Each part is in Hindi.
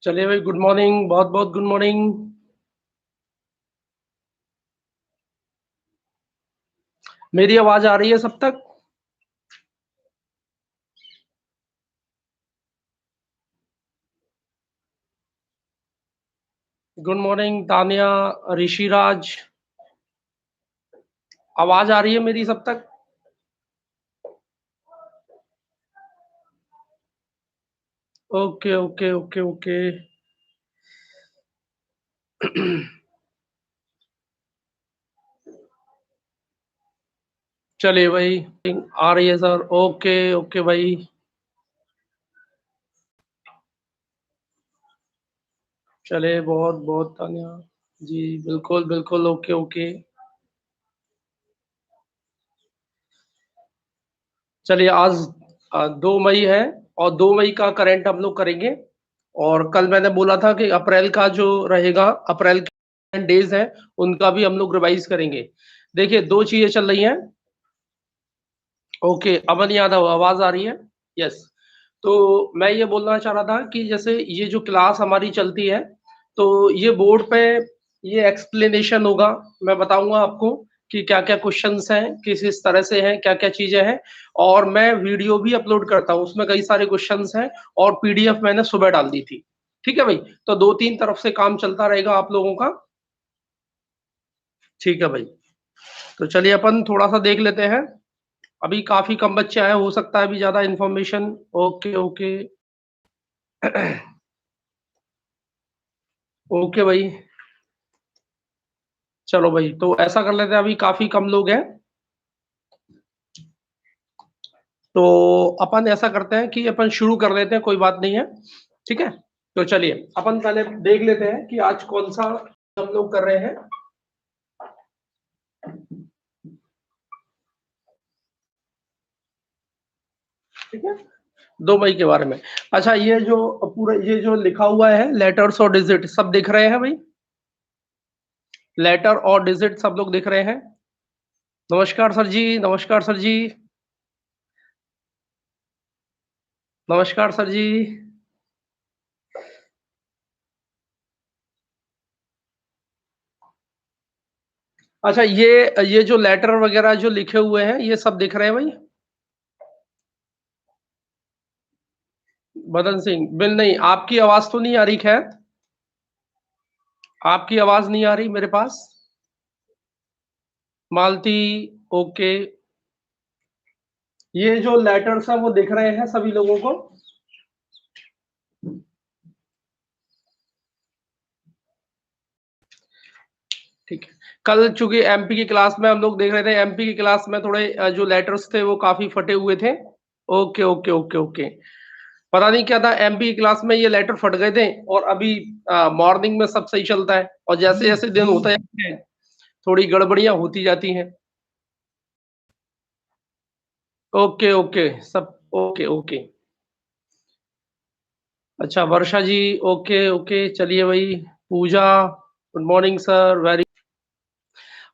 चलिए भाई, गुड मॉर्निंग, बहुत बहुत गुड मॉर्निंग। मेरी आवाज आ रही है सब तक? गुड मॉर्निंग तानिया, ऋषिराज, आवाज आ रही है मेरी सब तक? Okay okay okay okay. चलिए भाई, आ रही है सर। ओके ओके भाई, चलिए बहुत बहुत तानिया जी, बिल्कुल बिल्कुल, ओके ओके। चलिए आज 2 मई है और 2 मई का करंट हम लोग करेंगे। और कल मैंने बोला था कि अप्रैल का जो रहेगा, अप्रैल के डेज हैं, उनका भी हम लोग रिवाइज करेंगे। देखिए 2 चीजें चल रही हैं। ओके, अमन यादव आवाज आ रही है? यस। तो मैं ये बोलना चाह रहा था कि जैसे ये जो क्लास हमारी चलती है, तो ये बोर्ड पे ये एक्सप्लेनेशन होगा। मैं बताऊंगा आपको कि क्या क्या क्वेश्चंस हैं, किस तरह से हैं, क्या क्या चीजें हैं। और मैं वीडियो भी अपलोड करता हूँ, उसमें कई सारे क्वेश्चंस हैं और पीडीएफ मैंने सुबह डाल दी थी। ठीक है भाई, तो 2-3 तरफ से काम चलता रहेगा आप लोगों का। ठीक है भाई, तो चलिए अपन थोड़ा सा देख लेते हैं। अभी काफी कम बच्चे आए, हो सकता है अभी ज्यादा इन्फॉर्मेशन। Okay okay. ओके भाई, चलो भाई, तो ऐसा कर लेते हैं, अभी काफी कम लोग हैं, तो अपन ऐसा करते हैं कि अपन शुरू कर लेते हैं, कोई बात नहीं है। ठीक है, तो चलिए अपन पहले देख लेते हैं कि आज कौन सा हम लोग कर रहे हैं। ठीक है, 2 मई के बारे में। अच्छा, ये जो पूरा ये जो लिखा हुआ है लेटर्स और डिजिट, सब दिख रहे हैं भाई? लेटर और डिजिट सब लोग दिख रहे हैं? नमस्कार सर जी, नमस्कार सर जी, नमस्कार सर जी। अच्छा, ये जो लेटर वगैरह जो लिखे हुए हैं, ये सब दिख रहे हैं भाई? मदन सिंह, बिल नहीं, आपकी आवाज तो नहीं आ रही। खैर, आपकी आवाज नहीं आ रही मेरे पास। मालती, ओके। ये जो लेटर्स हैं वो दिख रहे हैं सभी लोगों को? ठीक है। कल चूंकि एमपी की क्लास में हम लोग देख रहे थे, एमपी की क्लास में थोड़े जो लेटर्स थे वो काफी फटे हुए थे। Okay okay okay okay. पता नहीं क्या था, एमपी की क्लास में ये लेटर फट गए थे और अभी मॉर्निंग में सब सही चलता है, और जैसे जैसे दिन होता है थोड़ी गड़बड़ियां होती जाती हैं। ओके, ओके, सब ओके, ओके। अच्छा वर्षा जी, ओके, ओके, चलिए भाई, पूजा, गुड मॉर्निंग सर, वेरी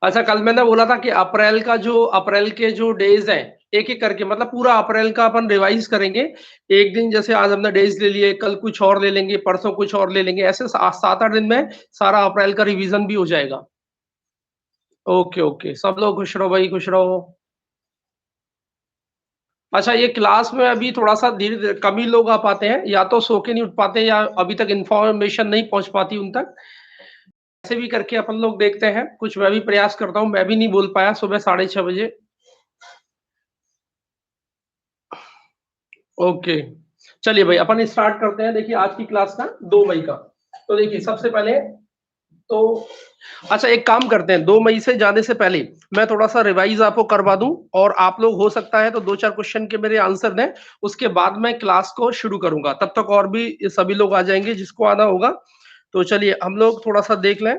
अच्छा कल मैंने बोला था कि अप्रैल के जो डेज़ हैं, एक-एक करके मतलब पूरा अप्रैल का अपन रिवाइज़ करेंगे। एक दिन जैसे आज हमने डेज़ ले लिए, कल कुछ और ले लेंगे, परसों कुछ और ले लेंगे, ऐसे 7-8 दिन में सारा अप्रैल का रिवीज़न भी हो जाएगा। ओके, ओके, सब लोग खुश रहो भाई, खुश रहो। अच्छा ये क्लास में अभी थोड़ा-सा धीरे-धीरे कम ही लोग आ पाते हैं, या तो सो के नहीं उठ पाते या अभी तक इन्फॉर्मेशन नहीं पहुँच पाती उन तक। ऐसे भी करके अपन लोग देखते हैं, कुछ मैं भी प्रयास करता हूँ, मैं भी नहीं बोल पाया सुबह साढ़े 6 बजे। ओके, चलिए भाई अपन स्टार्ट करते हैं। देखिए आज की क्लास का 2 मई का। तो देखिए सबसे पहले तो अच्छा एक काम करते हैं, 2 मई से जाने से पहले मैं थोड़ा-सा रिवाइज़ आपको करवा दूँ और आप लोग हो सकता है तो 2-4 क्वेश्चन के मेरे आंसर दें, उसके बाद मैं क्लास को शुरू करूँगा। तब तक और भी सभी लोग आ जाएँगे जिसको आना होगा। तो चलिए हम लोग थोड़ा-सा देख लें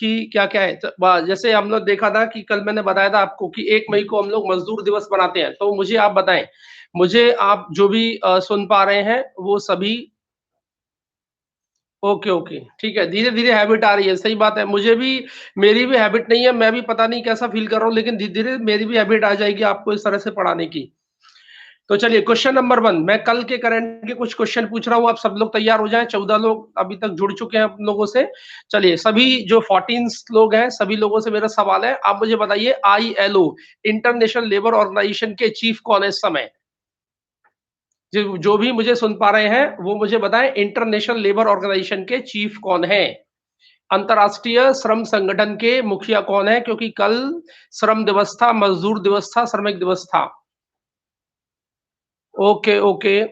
कि क्या-क्या है। जैसे हम लोग देखा था कि कल मैंने बताया था आपको कि 1 मई को हम लोग मज़दूर दिवस मनाते हैं। तो मुझे आप बताएँ, मुझे आप जो भी सुन पा रहे हैं वो सभी ओके, ओके, ठीक है, धीरे-धीरे हैबिट आ रही है, सही बात है। मुझे भी मेरी भी हैबिट नहीं है, मैं भी पता नहीं कैसा फ़ील कर रहा हूँ, लेकिन धीरे-धीरे मेरी भी हैबिट आ जाएगी आपको इस तरह से पढ़ाने की। तो चलिए क्वेश्चन नंबर 1 मैं कल के करंट के कुछ क्वेश्चन पूछ रहा हूँ, आप सब लोग तैयार हो जाएँ, 14 लोग अभी तक जुड़ चुके हैं हम लोगों से। चलिए सभी जो 14 लोग हैं, सभी लोगों से मेरा सवाल है, आप मुझे बताइए आईएलओ इंटरनेशनल लेबर ऑर्गनाइजेशन के चीफ कौन है इस समय? जो जो भी मुझे सुन पा रहे हैं, वो मुझे बताएँ इंटरनेशनल लेबर ऑर्गनाइजेशन के चीफ कौन हैं? अंतर्राष्ट्रीय श्रम संगठन के मुखिया कौन है? क्योंकि कल श्रम दिवस था, मज़दूर दिवस था, श्रमिक दिवस था। ओके, ओके,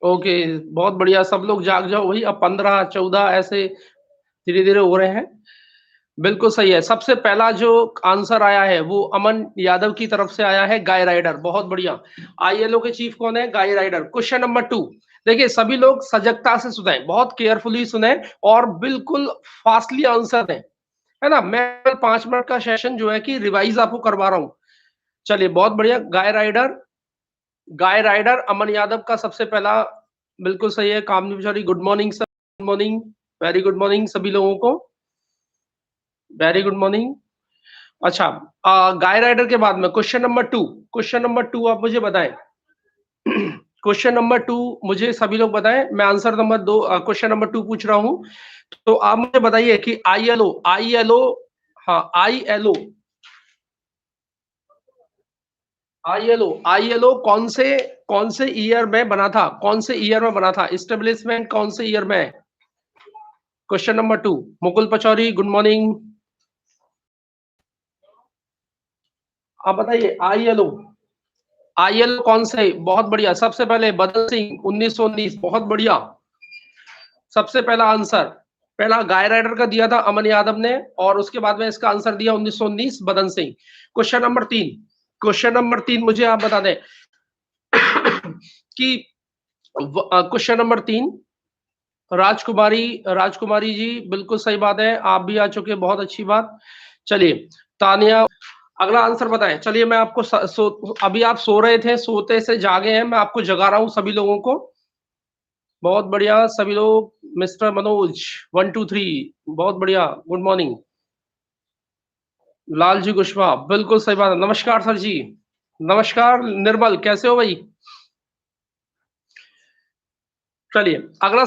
ओके, बहुत बढ़िया सब लोग जाग जाओ भई अब 15, 14 ऐसे धीरे-धीरे हो रहे हैं। बिल्कुल सही है, सबसे पहला जो आंसर आया है वो अमन यादव की तरफ से आया है, गाय राइडर, बहुत बढ़िया। आईएलओ के चीफ कौन है? गाय राइडर। क्वेश्चन नंबर 2 देखिए सभी लोग सजगता से सुनें, बहुत केयरफुली सुनें और बिल्कुल फास्टली आंसर दें। है ना? मैं 5 मिनट का सेशन जो है कि रिवाइज़ आपको करवा रहा हूँ। चलिए बहुत बढ़िया गाय राइडर अमन यादव का सबसे पहला बिल्कुल सही है, कामनी बिचारी good morning sir, good morning, very good morning सभी लोगों को, वेरी गुड मॉर्निंग। अच्छा गाय राइडर के बाद में क्वेश्चन नंबर 2 आप मुझे बताएँ। क्वेश्चन नंबर 2 मुझे सभी लोग बताएँ, मैं आंसर नंबर 2 क्वेश्चन नंबर 2 पूछ रहा हूँ। तो आप मुझे बताइए कि आईएलओ हाँ, आईएलओ कौन से ईयर में बना था? कौन से ईयर में बना था? एस्टेब्लिशमेंट कौन से ईयर में है? Question number 2 Mukul Pachauri good morning. आप बताइए आईएलओ कौन से? बहुत बढ़िया। सबसे पहले बदन सिंह 1919 बहुत बढ़िया। सबसे पहला आंसर पहला गाय राइडर का दिया था अमन यादव ने और उसके बाद में इसका आंसर दिया 1919 बदन सिंह। क्वेश्चन नंबर 3 मुझे आप बता दें कि क्वेश्चन नंबर 3 राजकुमारी जी बिल्कुल सही बात है, आप भी आ चुके हैं, बहुत अच्छी बात। चलिए, तानिया अगला आंसर बताएँ। चलिए मैं आपको अभी आप सो रहे थे, सोते से जागे हैं, मैं आपको जगा रहा हूँ सभी लोगों को। बहुत बढ़िया सभी लोग मिस्टर मनोज 1 2 3 बहुत बढ़िया, गुड मॉर्निंग। लाल जी कुशवाहा, बिल्कुल सही बात है। नमस्कार सर जी। नमस्कार निर्मल, कैसे हो भई? चलिए, अगला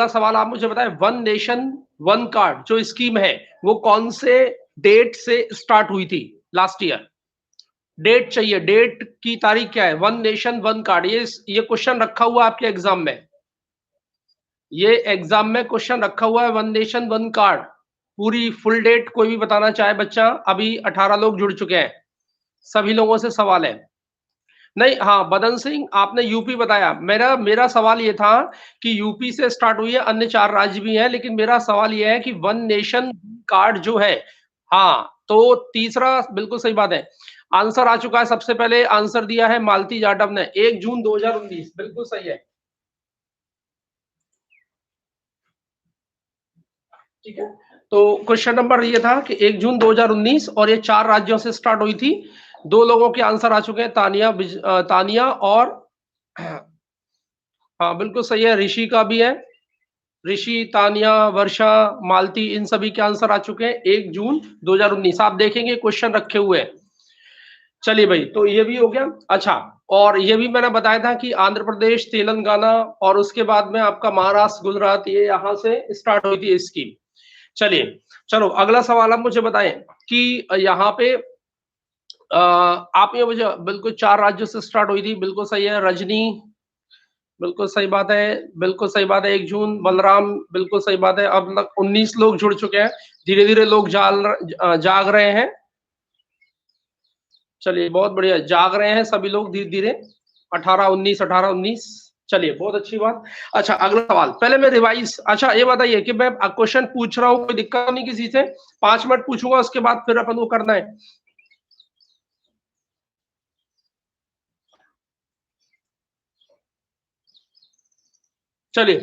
सवाल आप मुझे बताएँ वन नेशन वन कार्ड जो स्कीम है, वो कौन से डेट से स्टार्ट हुई थी लास्ट ईयर? डेट चाहिए, डेट की तारीख क्या है? वन नेशन वन कार्ड ये क्वेश्चन रखा हुआ है आपके एग्ज़ाम में। ये एग्ज़ाम में क्वेश्चन रखा हुआ है वन नेशन वन कार्ड। पूरी फुल डेट कोई भी बताना चाहे बच्चा, अभी 18 लोग जुड़ चुके हैं। सभी लोगों से सवाल है। नहीं हाँ, बदन सिंह आपने यूपी बताया। मेरा मेरा सवाल ये था कि यूपी से स्टार्ट हुई है, अन्य 4 राज्य भी हैं, लेकिन मेरा सवाल ये है कि वन नेशन कार्ड जो है हाँ, तो तीसरा बिल्कुल सही बात है। आंसर आ चुका है, सबसे पहले आंसर दिया है मालती जाटव ने 1 जून 2019 बिल्कुल सही है। ठीक है। तो क्वेश्चन नंबर ये था कि 1 जून 2019 और ये 4 राज्यों से स्टार्ट हुई थी। 2 लोगों के आंसर आ चुके हैं, तानिया और हाँ, बिल्कुल सही है, ऋषि का भी है। ऋषि, तानिया, वर्षा, मालती, इन सभी के आंसर आ चुके हैं 1 जून 2019। आप देखेंगे क्वेश्चन रखे हुए हैं। चलिए भाई, तो ये भी हो गया। अच्छा, और ये भी मैंने बताया था कि आंध्र प्रदेश, तेलंगाना और उसके बाद में आपका महाराष्ट्र, गुजरात, ये यहाँ से स्टार्ट हुई थी स्कीम। चलिए, चलो अगला सवाल आप मुझे बताएं कि यहाँ पे आप ये मुझे बिल्कुल 4 राज्यों से स्टार्ट हुई थी, बिल्कुल सही है। रजनी, बिल्कुल सही बात है, बिल्कुल सही बात है। 1 जून, बलराम, बिल्कुल सही बात है। अब तक 19 लोग जुड़ चुके हैं, धीरे-धीरे लोग जाग रहे हैं। चलिए, बहुत बढ़िया, जाग रहे हैं सभी लोग धीरे-धीरे। 18-19, 18-19, चलिए, बहुत अच्छी बात। अच्छा, अगला सवाल, पहले मैं रिवाइज़, अच्छा ये बताइए कि मैं क्वेश्चन पूछ रहा हूँ, कोई दिक्कत नहीं किसी से? 5 मिनट पूछूँगा, उसके बाद फिर अपन को करना है। चलिए,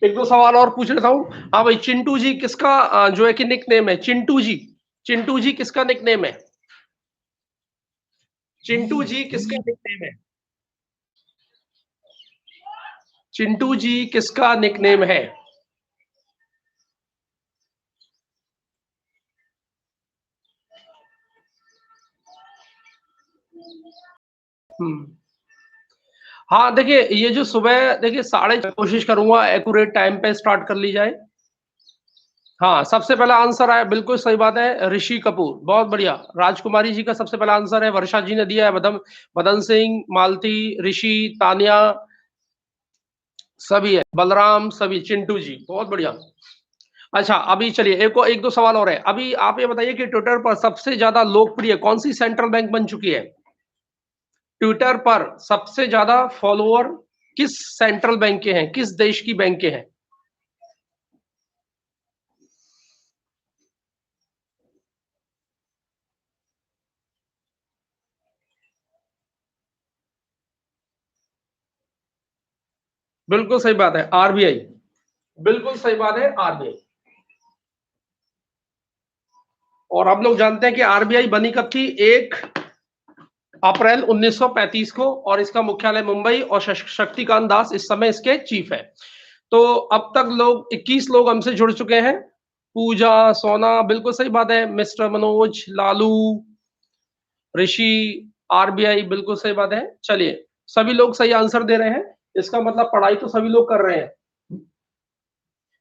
1-2 सवाल और पूछ लेता हूँ। हाँ भाई, चिंटू जी किसका जो है कि निकनेम है? चिंटू जी, चिंटू जी किसका निकनेम है? चिंटू जी किसका निकनेम है? चिंटू जी किसका निकनेम है? हम्म। हाँ, देखिए ये जो सुबह देखिए 6:30 कोशिश करूंगा एक्यूरेट टाइम पे स्टार्ट कर ली जाए। हाँ, सबसे पहला आंसर आया, बिल्कुल सही बात है, ऋषि कपूर, बहुत बढ़िया। राजकुमारी जी का सबसे पहला आंसर है, वर्षा जी ने दिया है, मदन सिंह, मालती, ऋषि, तानिया, सभी है, बलराम, सभी, चिंटू जी, बहुत बढ़िया। अच्छा, अभी चलिए एक दो सवाल और है। अभी आप ये बताइए कि ट्विटर पर सबसे ज्यादा लोकप्रिय कौन सी सेंट्रल बैंक बन चुकी है? ट्विटर पर सबसे ज्यादा फॉलोअर किस सेंट्रल बैंक के हैं, किस देश की बैंक के हैं? बिल्कुल सही बात है, आरबीआई, बिल्कुल सही बात है, आरबीआई। और आप लोग जानते हैं कि आरबीआई बनी कब थी? 1 अप्रैल 1935 को, और इसका मुख्यालय मुंबई, और शक्तिकांत दास इस समय इसके चीफ है। तो अब तक लोग 21 लोग हमसे जुड़ चुके हैं। पूजा, सोना, बिल्कुल सही बात है, मिस्टर मनोज, लालू, ऋषि, आरबीआई, बिल्कुल सही बात है। चलिए, सभी लोग सही आंसर दे रहे हैं, इसका मतलब पढ़ाई तो सभी लोग कर रहे हैं।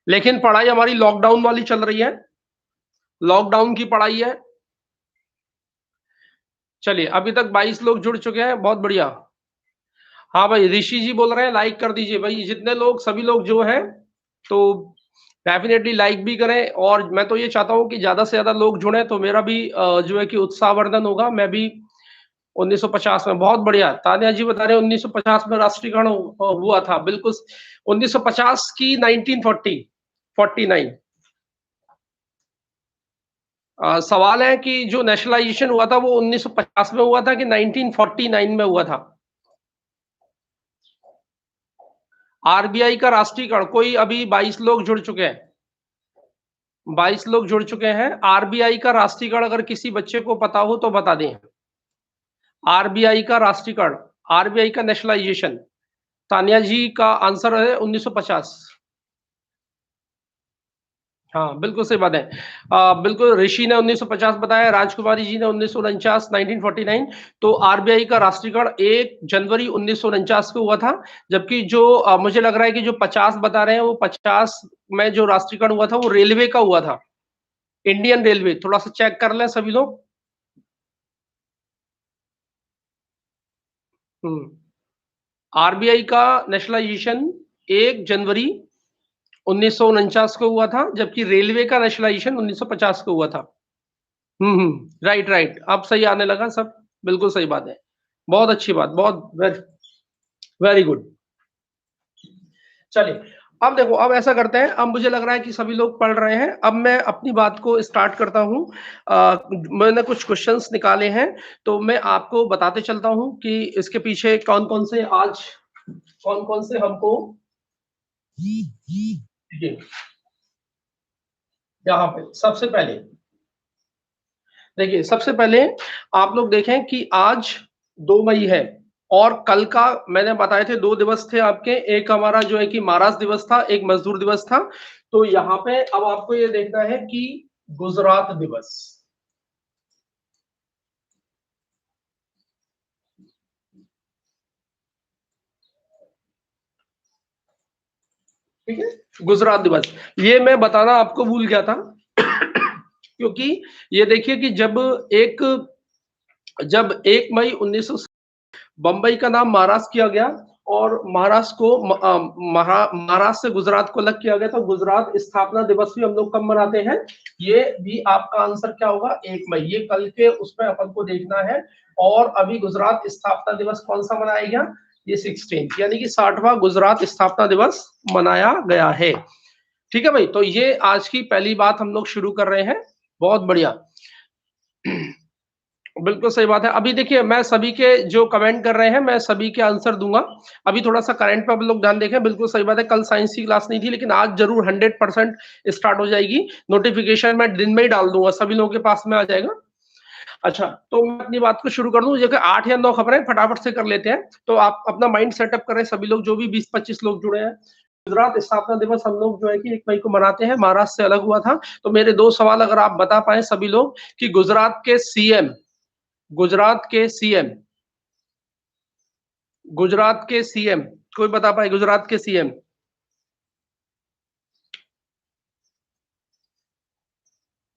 लेकिन पढ़ाई हमारी लॉकडाउन वाली चल रही है, लॉकडाउन की पढ़ाई है। चलिए, अभी तक 22 लोग जुड़ चुके हैं, बहुत बढ़िया। हाँ भाई, ऋषि जी बोल रहे हैं लाइक कर दीजिए भाई, जितने लोग, सभी लोग जो है, तो डेफिनेटली लाइक भी करें। और मैं तो ये चाहता हूँ कि ज्यादा से ज्यादा लोग जुड़े, तो मेरा भी जो है कि उत्साहवर्धन होगा। मैं भी 1950 में, बहुत बढ़िया, तानिया जी बता रहे हैं 1950 में राष्ट्रीयकरण हुआ था, बिल्कुल। 1950 की 1940, 49। सवाल है कि जो नेशनलाइजेशन हुआ था वो 1950 में हुआ था कि 1949 में हुआ था? आरबीआई का राष्ट्रीयकरण, कोई अभी 22 लोग जुड़ चुके हैं, 22 लोग जुड़ चुके हैं। आरबीआई का राष्ट्रीयकरण अगर किसी बच्चे को पता हो तो बता दें। आरबीआई का राष्ट्रीयकरण, आरबीआई का नेशनलाइजेशन, तानिया जी का आंसर है 1950। हाँ, बिल्कुल सही बात है। बिल्कुल, ऋषि ने 1950 बताया, राजकुमारी जी ने 1949, 1949। तो आरबीआई का राष्ट्रीयकरण 1 जनवरी 1949 को हुआ था। जबकि जो मुझे लग रहा है कि जो 50 बता रहे हैं, वो 50 में जो राष्ट्रीयकरण हुआ था वो रेलवे का हुआ था, इंडियन रेलवे। थोड़ा सा चेक कर लें सभी लोग। आरबीआई का नेशनलाइजेशन 1 जनवरी 1949 को हुआ था, जबकि रेलवे का नेशनलाइजेशन 1950 को हुआ था। राइट, राइट, अब सही आने लगा सब, बिल्कुल सही बात है। बहुत अच्छी बात, बहुत वेरी, वेरी गुड। चलिए, अब देखो, अब ऐसा करते हैं, अब मुझे लग रहा है कि सभी लोग पढ़ रहे हैं, अब मैं अपनी बात को स्टार्ट करता हूँ। मैंने कुछ क्वेश्चंस निकाले हैं, तो मैं आपको बताते चलता हूँ कि इसके पीछे कौन-कौन से आज, कौन-कौन से हमको, देखिए, यहाँ पे सबसे पहले देखिए, सबसे पहले आप लोग देखें कि आज 2 मई है और कल का मैंने बताए थे 2 दिवस थे आपके, एक हमारा जो है कि महाराष्ट्र दिवस था, एक मज़दूर दिवस था। तो यहाँ पे अब आपको ये देखना है कि गुजरात दिवस। ठीक है? गुजरात दिवस। ये मैं बताना आपको भूल गया था क्योंकि ये देखिए कि जब 1 मई 1900 बम्बई का नाम महाराष्ट्र किया गया और महाराष्ट्र को महाराष्ट्र से गुजरात को अलग किया गया, तो गुजरात स्थापना दिवस भी हम लोग कब मनाते हैं? ये भी आपका आंसर क्या होगा? 1 मई। ये कल के उसमें अपन को देखना है। और अभी गुजरात स्थापना दिवस कौन सा मनाया गया? ये 16 यानी कि 60वां गुजरात स्थापना दिवस मनाया गया है। ठीक है भाई, तो ये आज की पहली बात हम लोग शुरू कर रहे हैं। बहुत बढ़िया। बिल्कुल सही बात है। अभी देखिए मैं सभी के जो कमेंट कर रहे हैं, मैं सभी के आंसर दूँगा। अभी थोड़ा-सा करंट पे आप लोग ध्यान देखें, बिल्कुल सही बात है, कल साइंस की क्लास नहीं थी, लेकिन आज ज़रूर 100% स्टार्ट हो जाएगी। नोटिफ़िकेशन मैं दिन में ही डाल दूँगा, सभी लोगों के पास में आ जाएगा। अच्छा, तो मैं अपनी बात को शुरू कर दूँ, जैसे 8 या 9 खबरें फटाफट से कर लेते हैं। तो आप अपना माइंड सेटअप करें, सभी लोग जो भी 20-25 लोग जुड़े हैं। गुजरात स्थापना दिवस हम लोग जो है कि 1 मई को मनाते हैं, महाराष्ट्र से अलग हुआ था। तो मेरे 2 सवाल अगर आप बता पाएँ सभी लोग कि गुजरात के सीएम कोई बता पाए गुजरात के सीएम?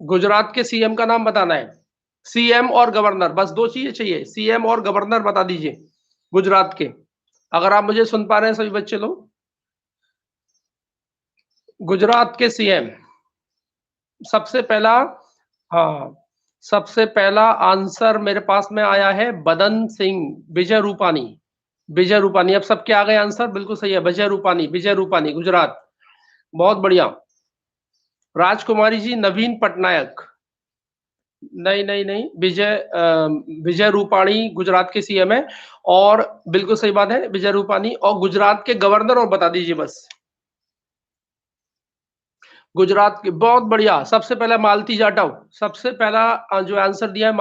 गुजरात के सीएम का नाम बताना है। सीएम और गवर्नर, बस 2 चीज़ें चाहिए, सीएम और गवर्नर बता दीजिए गुजरात के। अगर आप मुझे सुन पा रहे हैं सभी बच्चे लोग। गुजरात के सीएम सबसे पहला, हाँ, सबसे पहला आंसर मेरे पास में आया है बदन सिंह, विजय रूपानी। विजय रूपानी, अब सबके आ गए आंसर, बिल्कुल सही है, विजय रूपानी गुजरात। बहुत बढ़िया। राजकुमारी जी, नवीन पटनायक। नहीं, नहीं, नहीं, विजय रूपाणी गुजरात के सीएम है और बिल्कुल सही बात है, विजय रूपाणी। और गुजरात के गवर्नर और बता दीजिए बस। गुजरात के, बहुत बढ़िया, सबसे पहला मालती जाटव, सबसे पहला जो आंसर दिया है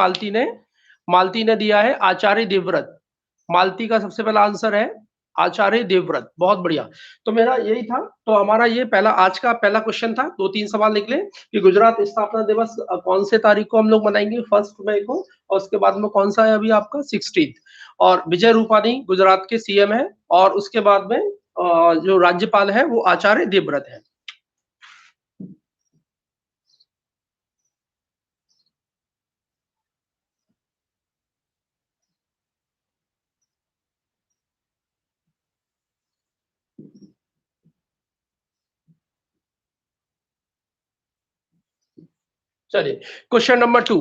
मालती ने दिया है आचार्य देवव्रत। मालती का सबसे पहला आंसर है आचार्य देवव्रत, बहुत बढ़िया। तो मेरा यही था, तो हमारा ये पहला आज का पहला क्वेश्चन था। 2-3 सवाल निकले कि गुजरात स्थापना दिवस कौन से तारीख को हम लोग मनाएंगे? 1 मई को। और उसके बाद में कौन सा है अभी आपका? 16। और विजय रूपानी गुजरात के सीएम है और उसके बाद में जो राज्यपाल है वो आचार्य देवव्रत है। चलिए, question number 2।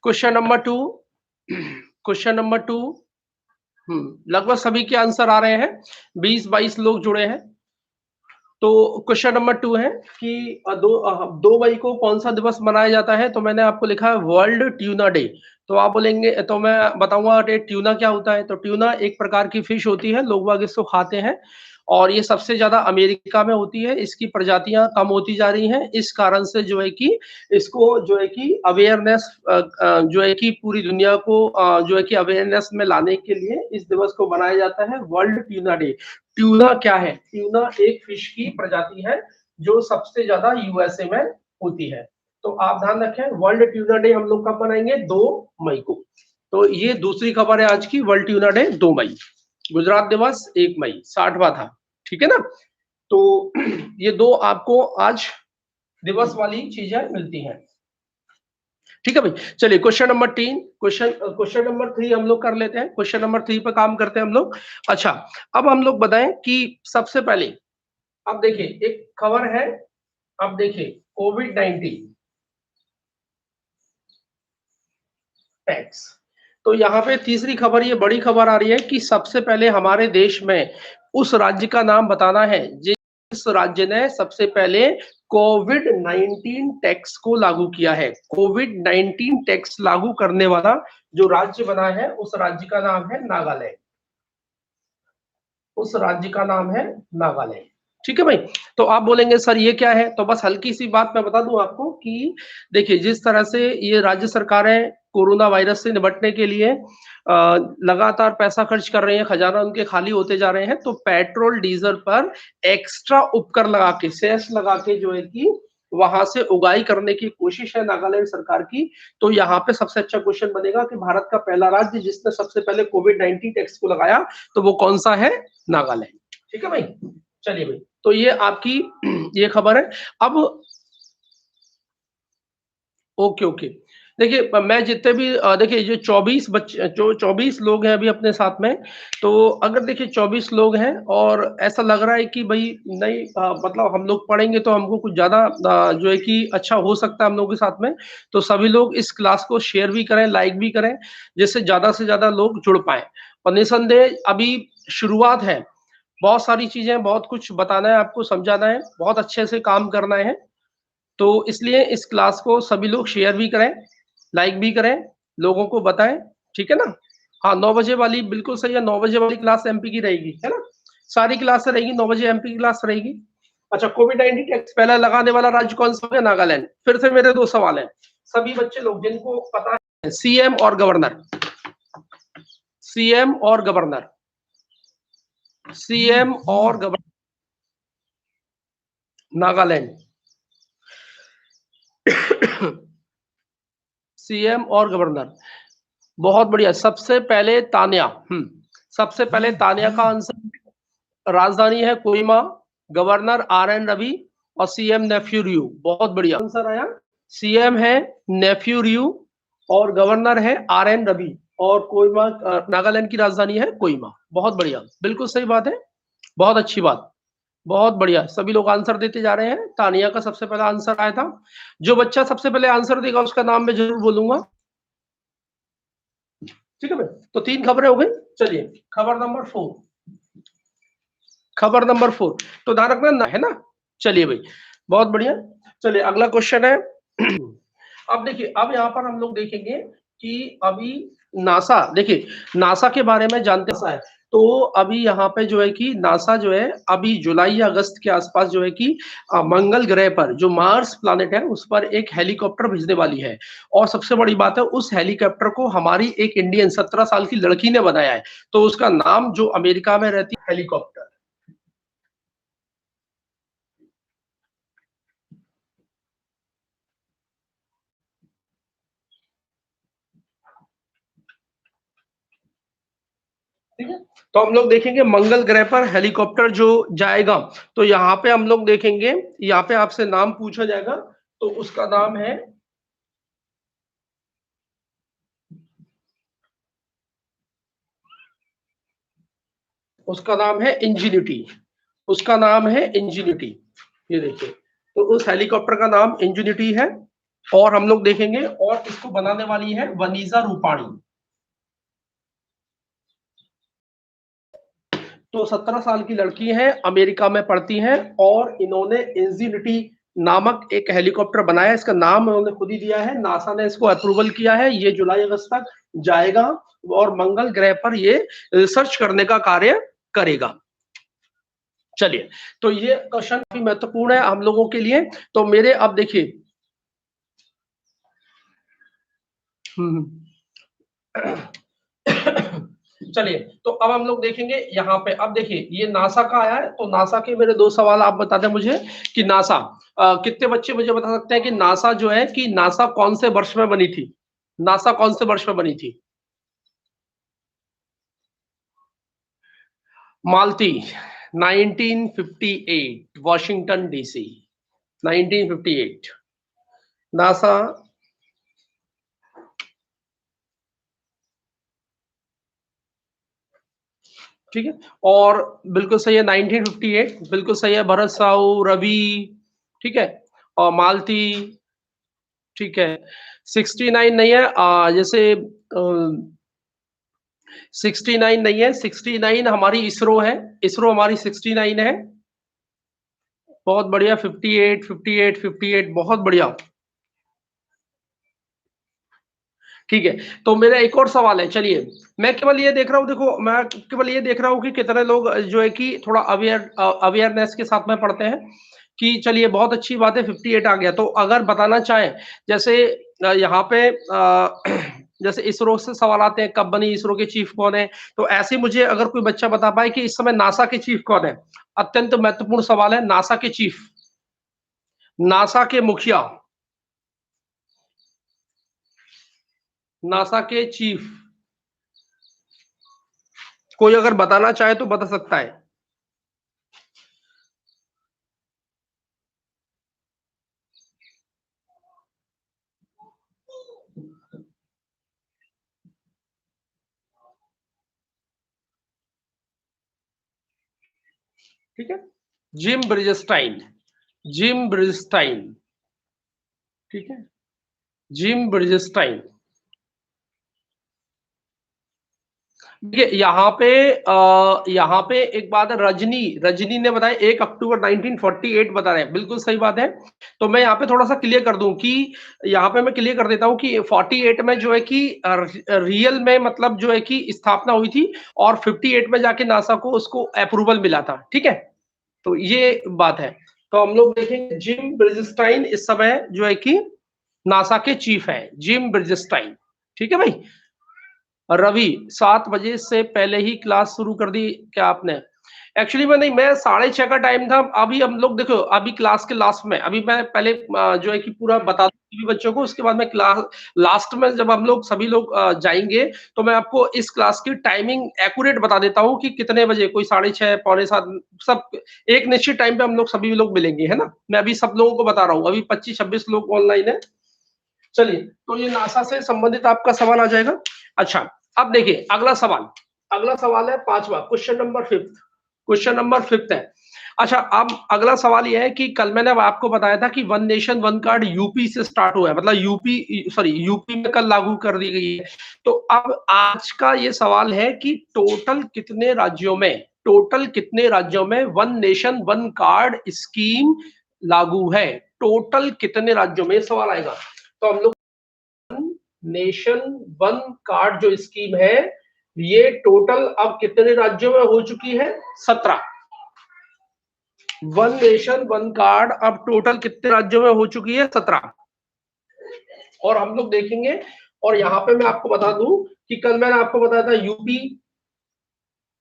Question number 2 question number 2। लगभग सभी के आंसर आ रहे हैं, 20-22 लोग जुड़े हैं। तो क्वेश्चन नंबर 2 है कि 2 मई को कौन सा दिवस मनाया जाता है? तो मैंने आपको लिखा है वर्ल्ड ट्यूना डे। तो आप बोलेंगे, तो मैं बताऊंगा ट्यूना क्या होता है। तो ट्यूना एक प्रकार की फिश होती है, लोग बाग इसको खाते हैं और ये सबसे ज्यादा अमेरिका में होती है। इसकी प्रजातियां कम होती जा रही हैं, इस कारण से जो है कि इसको जो है कि अवेयरनेस जो है कि पूरी दुनिया को जो है कि अवेयरनेस में लाने के लिए इस दिवस को मनाया जाता है, वर्ल्ड ट्यूना डे। ट्यूना क्या है? ट्यूना एक फिश की प्रजाति है जो सबसे ज्यादा यूएसए में होती है। तो आप ध्यान रखें, वर्ल्ड ट्यूना डे हम लोग कब मनाएंगे? 2 मई को। तो ये दूसरी खबर है आज की, वर्ल्ड ट्यूना डे 2 मई। गुजरात दिवस 1 मई, 60वां था। ठीक है ना? तो ये दो आपको आज दिवस वाली चीजें मिलती हैं। ठीक है भाई, चलिए क्वेश्चन नंबर 3, क्वेश्चन नंबर 3 हम लोग कर लेते हैं। क्वेश्चन नंबर 3 पे काम करते हैं हम लोग। अच्छा, अब हम लोग बताएं कि सबसे पहले, अब देखिए एक खबर है, अब देखिए कोविड-19 टैक्स। तो यहाँ पे तीसरी खबर, ये बड़ी खबर आ रही है कि सबसे पहले हमारे देश में उस राज्य का नाम बताना है जिस राज्य ने सबसे पहले कोविड-19 टैक्स को लागू किया है। कोविड-19 टैक्स लागू करने वाला जो राज्य बना है, उस राज्य का नाम है नागालैंड। उस राज्य का नाम है नागालैंड। ठीक है भाई। तो आप बोलेंगे सर ये क्या है, तो बस हल्की सी बात मैं बता दूं आपको कि देखिए जिस तरह से ये राज्य सरकारें कोरोना वायरस से निपटने के लिए लगातार पैसा खर्च कर रहे हैं, खजाना उनके खाली होते जा रहे हैं, तो पेट्रोल डीजल पर एक्स्ट्रा उपकर लगा के, सेस लगा के जो है कि वहां से उगाई करने की कोशिश है नागालैंड सरकार की। तो यहाँ पे सबसे अच्छा क्वेश्चन बनेगा कि भारत का पहला राज्य जिसने सबसे पहले कोविड-19 टैक्स को लगाया, तो वो कौन सा है? नागालैंड। ठीक है भाई। चलिए भाई, तो ये आपकी ये खबर है। अब ओके, ओके। देखिए मैं जितने भी देखिए जो 24 बच्चे जो 24 लोग हैं अभी अपने साथ में, तो अगर देखिए 24 लोग हैं और ऐसा लग रहा है कि भई नहीं मतलब हम लोग पढ़ेंगे तो हमको कुछ ज़्यादा जो है कि अच्छा हो सकता है हम लोगों के साथ में, तो सभी लोग इस क्लास को शेयर भी करें, लाइक भी करें, जिससे ज़्यादा से ज़्यादा लोग जुड़ पाएँ। और निसंदेह अभी शुरुआत है, बहुत सारी चीज़ें, बहुत कुछ बताना है आपको, समझाना है, बहुत अच्छे से काम करना है। तो इसलिए इस क्लास को सभी लोग शेयर भी करें, लाइक भी करें, लोगों को बताएँ, ठीक है ना? हाँ, 9 बजे वाली बिल्कुल सही है, 9 बजे वाली क्लास एमपी की रहेगी, है ना? सारी क्लासें रहेगी, 9 बजे एमपी की क्लास रहेगी। अच्छा, कोविड-19 टैक्स पहला लगाने वाला राज्य कौन-सा हो गया? नागालैंड। फिर से मेरे 2 सवाल हैं। सभी बच्चे लोग जिनको पता है सीएम और गवर्नर, सीएम और गवर्नर, सीएम और गवर्नर नागालैंड। सीएम और गवर्नर। बहुत बढ़िया। सबसे पहले तान्या, सबसे पहले तान्या का आंसर, राजधानी है Kohima, governor R N Ravi और सीएम नेफ्यू रियू। बहुत बढ़िया आंसर आया। सीएम है नेफ्यू रियू और गवर्नर है आर एन रवि और कोहिमा नागालैंड की राजधानी है कोहिमा। बहुत बढ़िया, बिल्कुल सही बात है, बहुत अच्छी बात, बहुत बढ़िया। सभी लोग आंसर देते जा रहे हैं। तानिया का सबसे पहला आंसर आया था। जो बच्चा सबसे पहले आंसर देगा उसका नाम मैं जरूर बोलूंगा। ठीक है भाई, तो 3 खबरें हो गई। चलिए खबर नंबर 4, खबर नंबर 4, तो ध्यान रखना ना, है ना? चलिए भाई, बहुत बढ़िया। चलिए अगला क्वेश्चन है। अब देखिए, अब यहाँ पर हम लोग देखेंगे कि अभी नासा, देखिए नासा के बारे में जानते हैं, तो अभी यहाँ पे जो है कि नासा जो है अभी जुलाई या अगस्त के आसपास जो है कि मंगल ग्रह पर, जो मार्स प्लैनेट है, उस पर एक हेलीकॉप्टर भेजने वाली है। और सबसे बड़ी बात है, उस हेलीकॉप्टर को हमारी एक इंडियन 17 साल की लड़की ने बनाया है। तो उसका नाम, जो अमेरिका में रहती है, हेलीकॉप्टर। ठीक है, तो हम लोग देखेंगे मंगल ग्रह पर हेलीकॉप्टर जो जाएगा, तो यहाँ पे हम लोग देखेंगे, यहाँ पे आपसे नाम पूछा जाएगा, तो उसका नाम है, उसका नाम है इंजीनिटी, उसका नाम है इंजीनिटी। ये देखिए, तो उस हेलीकॉप्टर का नाम इंजीनिटी है। और हम लोग देखेंगे, और इसको बनाने वाली है वनीजा रूपाणी। तो 17 साल की लड़की है, अमेरिका में पढ़ती हैं, और इन्होंने इंजीनिटी नामक एक हेलीकॉप्टर बनाया। इसका नाम उन्होंने खुद ही दिया है, नासा ने इसको अप्रूवल किया है। ये जुलाई अगस्त तक जाएगा और मंगल ग्रह पर ये रिसर्च करने का कार्य करेगा। चलिए, तो ये क्वेश्चन काफी महत्वपूर्ण है हम लोगों के लिए। तो मेरे अब देखिए, चलिए, तो अब हम लोग देखेंगे यहाँ पे। अब देखिए, ये नासा का आया है, तो नासा के मेरे 2 सवाल आप बता दें मुझे कि नासा, कितने बच्चे मुझे बता सकते हैं कि नासा जो है कि नासा कौन से वर्ष में बनी थी? नासा कौन से वर्ष में बनी थी? मालती, 1958, वॉशिंगटन डीसी, 1958 नासा। ठीक है, और बिल्कुल सही है 1958, बिल्कुल सही है। भरत साहू, रवि, ठीक है, और मालती, ठीक है। 69 नहीं है, जैसे 69 नहीं है, 69 हमारी इसरो है, इसरो हमारी 69 है। बहुत बढ़िया, 58, 58, 58, बहुत बढ़िया। ठीक है, तो मेरा एक और सवाल है, चलिए, मैं केवल ये देख रहा हूँ, देखो, मैं केवल ये देख रहा हूँ कि कितने लोग जो है कि थोड़ा अवेयरनेस के साथ में पढ़ते हैं, कि चलिए बहुत अच्छी बात है 58 आ गया, तो अगर बताना चाहें, जैसे यहाँ पे जैसे इसरो से सवाल आते हैं, कब बनी, इसरो के चीफ कौन है? तो ऐसे मुझे अगर कोई बच्चा बता पाए कि इस समय नासा के चीफ कौन है? अत्यंत महत्वपूर्ण सवाल है, नासा के चीफ, नासा के मुखिया, नासा के चीफ, कोई अगर बताना चाहे तो बता सकता है। ठीक है, जिम ब्रिजस्टाइन, जिम ब्रिजस्टाइन, ठीक है, जिम ब्रिजस्टाइन। देखिए यहाँ पे एक बात है, रजनी रजनी ने बताया 1 अक्टूबर 1948 बता रहे हैं, बिल्कुल सही बात है। तो मैं यहाँ पे थोड़ा सा क्लियर कर दूं कि यहाँ पे मैं क्लियर कर देता हूँ कि 48 में जो है कि रियल में मतलब जो है कि स्थापना हुई थी, और 58 में जाके नासा को उसको अप्रूवल मिला था, ठीक है। तो ये बात है। तो हम लोग देखेंगे, जिम ब्रिजस्टाइन इस समय जो है कि नासा के चीफ है, जिम ब्रिजस्टाइन, ठीक है भाई। रवि, 7 बजे से पहले ही क्लास शुरू कर दी क्या आपने? एक्चुअली मैं नहीं, मैं 6:30 का टाइम था। अभी हम लोग देखो, अभी क्लास के लास्ट में, अभी मैं पहले जो है कि पूरा बता दूं सभी बच्चों को, उसके बाद मैं क्लास लास्ट में जब हम लोग सभी लोग जाएंगे, तो मैं आपको इस क्लास की टाइमिंग एक्यूरेट बता देता हूँ कि कितने बजे, कोई 6:30, पौने 7, सब एक निश्चित टाइम पे हम लोग सभी लोग मिलेंगे, है ना। मैं अभी सब लोगों को बता रहा हूँ, अभी 25-26 लोग ऑनलाइन है। चलिए, तो ये नासा से संबंधित आपका सवाल आ जाएगा। अच्छा, अब देखिए अगला सवाल, अगला सवाल है 5वां, क्वेश्चन नंबर 5, क्वेश्चन नंबर 5 है। अच्छा, अब अगला सवाल यह है कि कल मैंने आपको बताया था कि one nation one card UP से स्टार्ट हुआ है, मतलब यूपी में कल लागू कर दी गई है। तो अब आज का ये सवाल है कि टोटल कितने राज्यों में one nation one card scheme लागू है? टोटल कितने राज्यों में, सवाल आएगा। तो हम लोग नेशन वन कार्ड जो स्कीम है, ये टोटल अब कितने राज्यों में हो चुकी है? 17। वन नेशन वन कार्ड अब टोटल कितने राज्यों में हो चुकी है? 17। और हम लोग देखेंगे, और यहां पे मैं आपको बता दूं कि कल मैंने आपको बताया था यूपी,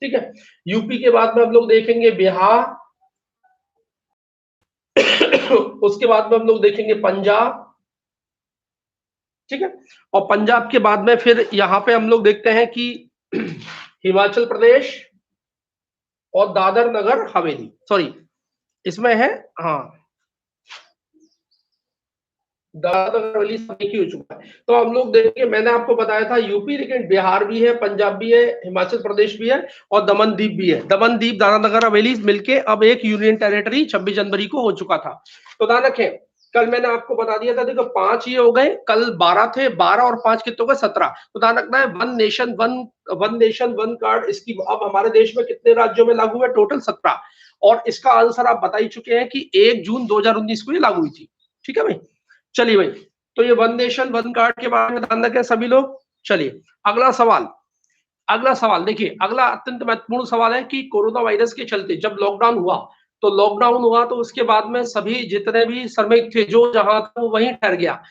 ठीक है, यूपी के बाद में हम लोग देखेंगे बिहार, उसके बाद में हम लोग देखेंगे पंजाब, ठीक है, और पंजाब के बाद में फिर यहां पे हम लोग देखते हैं कि हिमाचल प्रदेश और दादर नगर हवेली, सॉरी इसमें है, हाँ, दादर नगर हवेली सब एक ही हो चुका है। तो हम लोग देखेंगे, मैंने आपको बताया था यूपी, लेकिन बिहार भी है, पंजाब भी है, हिमाचल प्रदेश भी है, और दमन दीप भी है। दमन दीप दादर नगर हवेली मिलके अब एक यूनियन टेरिटरी 26 जनवरी को हो चुका था। तो ध्यान रखें, कल मैंने आपको बता दिया था, देखो 5 ये हो गए, कल 12 थे, 12 और 5 कितने हो गए? 17। तो ध्यान रखना है, वन नेशन वन कार्ड इसकी अब हमारे देश में कितने राज्यों में लागू है? टोटल 17। और इसका आंसर आप बता ही चुके हैं कि 1 जून 2019 को ये लागू हुई थी, ठीक है भाई। चलिए भाई, तो ये वन नेशन वन कार्ड के बारे में ध्यान रखें सभी लोग। चलिए, अगला सवाल, अगला सवाल देखिए, अगला अत्यंत महत्वपूर्ण सवाल है कि कोरोना वायरस के चलते जब लॉकडाउन हुआ, तो लॉकडाउन हुआ तो उसके बाद में सभी जितने भी श्रमिक थे, जो जहां था वो वहीं ठहर गया,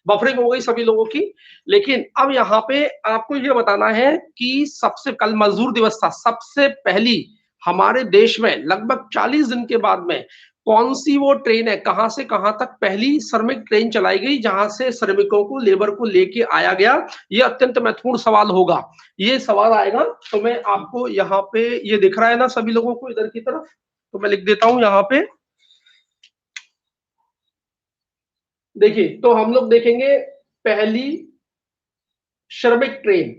बफरिंग हो गई सभी लोगों की। लेकिन अब यहाँ पे आपको ये बताना है कि सबसे, कल मजदूर दिवस था, सबसे पहली हमारे देश में लगभग 40 दिन के बाद में कौन सी वो ट्रेन है, कहां से कहां तक पहली श्रमिक ट्रेन चलाई गई, जहां से श्रमिकों को, लेबर को लेके आया गया? ये अत्यंत महत्वपूर्ण सवाल होगा, ये सवाल आएगा। तो मैं आपको यहाँ पे, ये दिख रहा है ना सभी लोगों को इधर की तरफ, तो मैं लिख देता हूं यहाँ पे। देखिए, तो हम लोग देखेंगे पहली श्रमिक ट्रेन,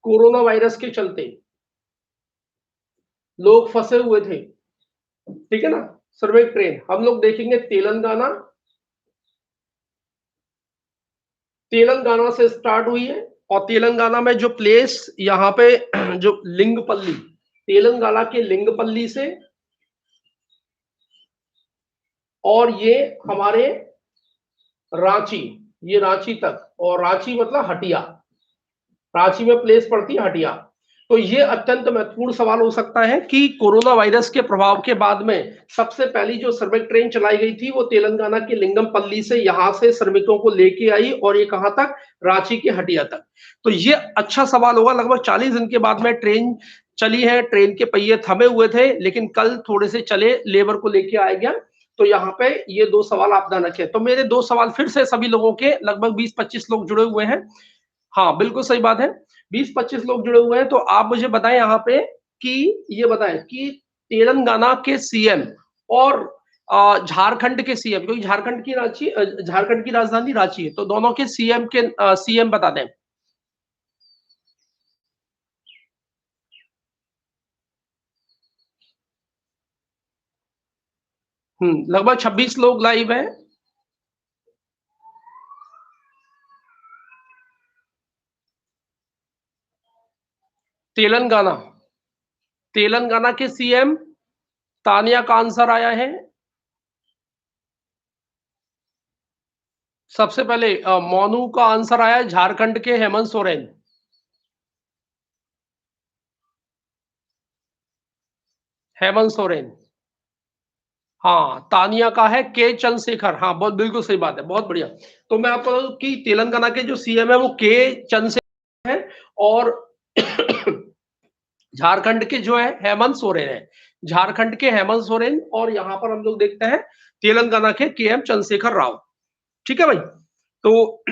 कोरोना वायरस के चलते लोग फंसे हुए थे, ठीक है ना, श्रमिक ट्रेन हम लोग देखेंगे तेलंगाना, तेलंगाना से स्टार्ट हुई है। और तेलंगाना में जो प्लेस यहाँ पे जो लिंगपल्ली, तेलंगाना के लिंगपल्ली से, और ये हमारे रांची, ये रांची तक, और रांची मतलब हटिया, रांची में प्लेस पड़ती है हटिया। तो ये अत्यंत महत्वपूर्ण सवाल हो सकता है कि कोरोना वायरस के प्रभाव के बाद में सबसे पहली जो श्रमिक ट्रेन चलाई गई थी वो तेलंगाना के लिंगमपल्ली से यहां से श्रमिकों को लेके आई, और ये कहां तक, रांची के हटिया तक। तो ये अच्छा सवाल होगा। लगभग 40 दिन के बाद में ट्रेन चली है, ट्रेन के पहिए थमे हुए थे, लेकिन कल थोड़े से चले, लेबर को लेके आया गया। तो यहाँ पे ये दो सवाल आप ध्यान रखें। तो मेरे दो सवाल फिर से सभी लोगों के, लगभग 20-25 लोग जुड़े हुए हैं। हाँ बिल्कुल सही बात है, 20-25 लोग जुड़े हुए हैं। तो आप मुझे बताएं यहाँ पे कि ये बताएं कि तेलंगाना के सीएम और झारखंड के सीएम, क्योंकि झारखंड की राजधानी रांची है, तो दोनों के सीएम बता दें। लगभग 26 लोग लाइव हैं। तेलंगाना, तेलंगाना के सीएम तानिया का आंसर आया है। सबसे पहले मोनू का आंसर आया है, झारखंड के हेमंत सोरेन। हेमंत सोरेन। हाँ, तानिया का है के चंद्रशेखर। हाँ, बहुत बिल्कुल सही बात है, बहुत बढ़िया। तो मैं आपको बताऊं कि तेलंगाना के जो सीएम है वो के चंद्रशेखर है, और झारखंड के जो है हेमंत सोरेन है। झारखंड के हेमंत सोरेन, और यहां पर हम लोग देखते हैं तेलंगाना के एम चंद्रशेखर राव। ठीक है भाई। तो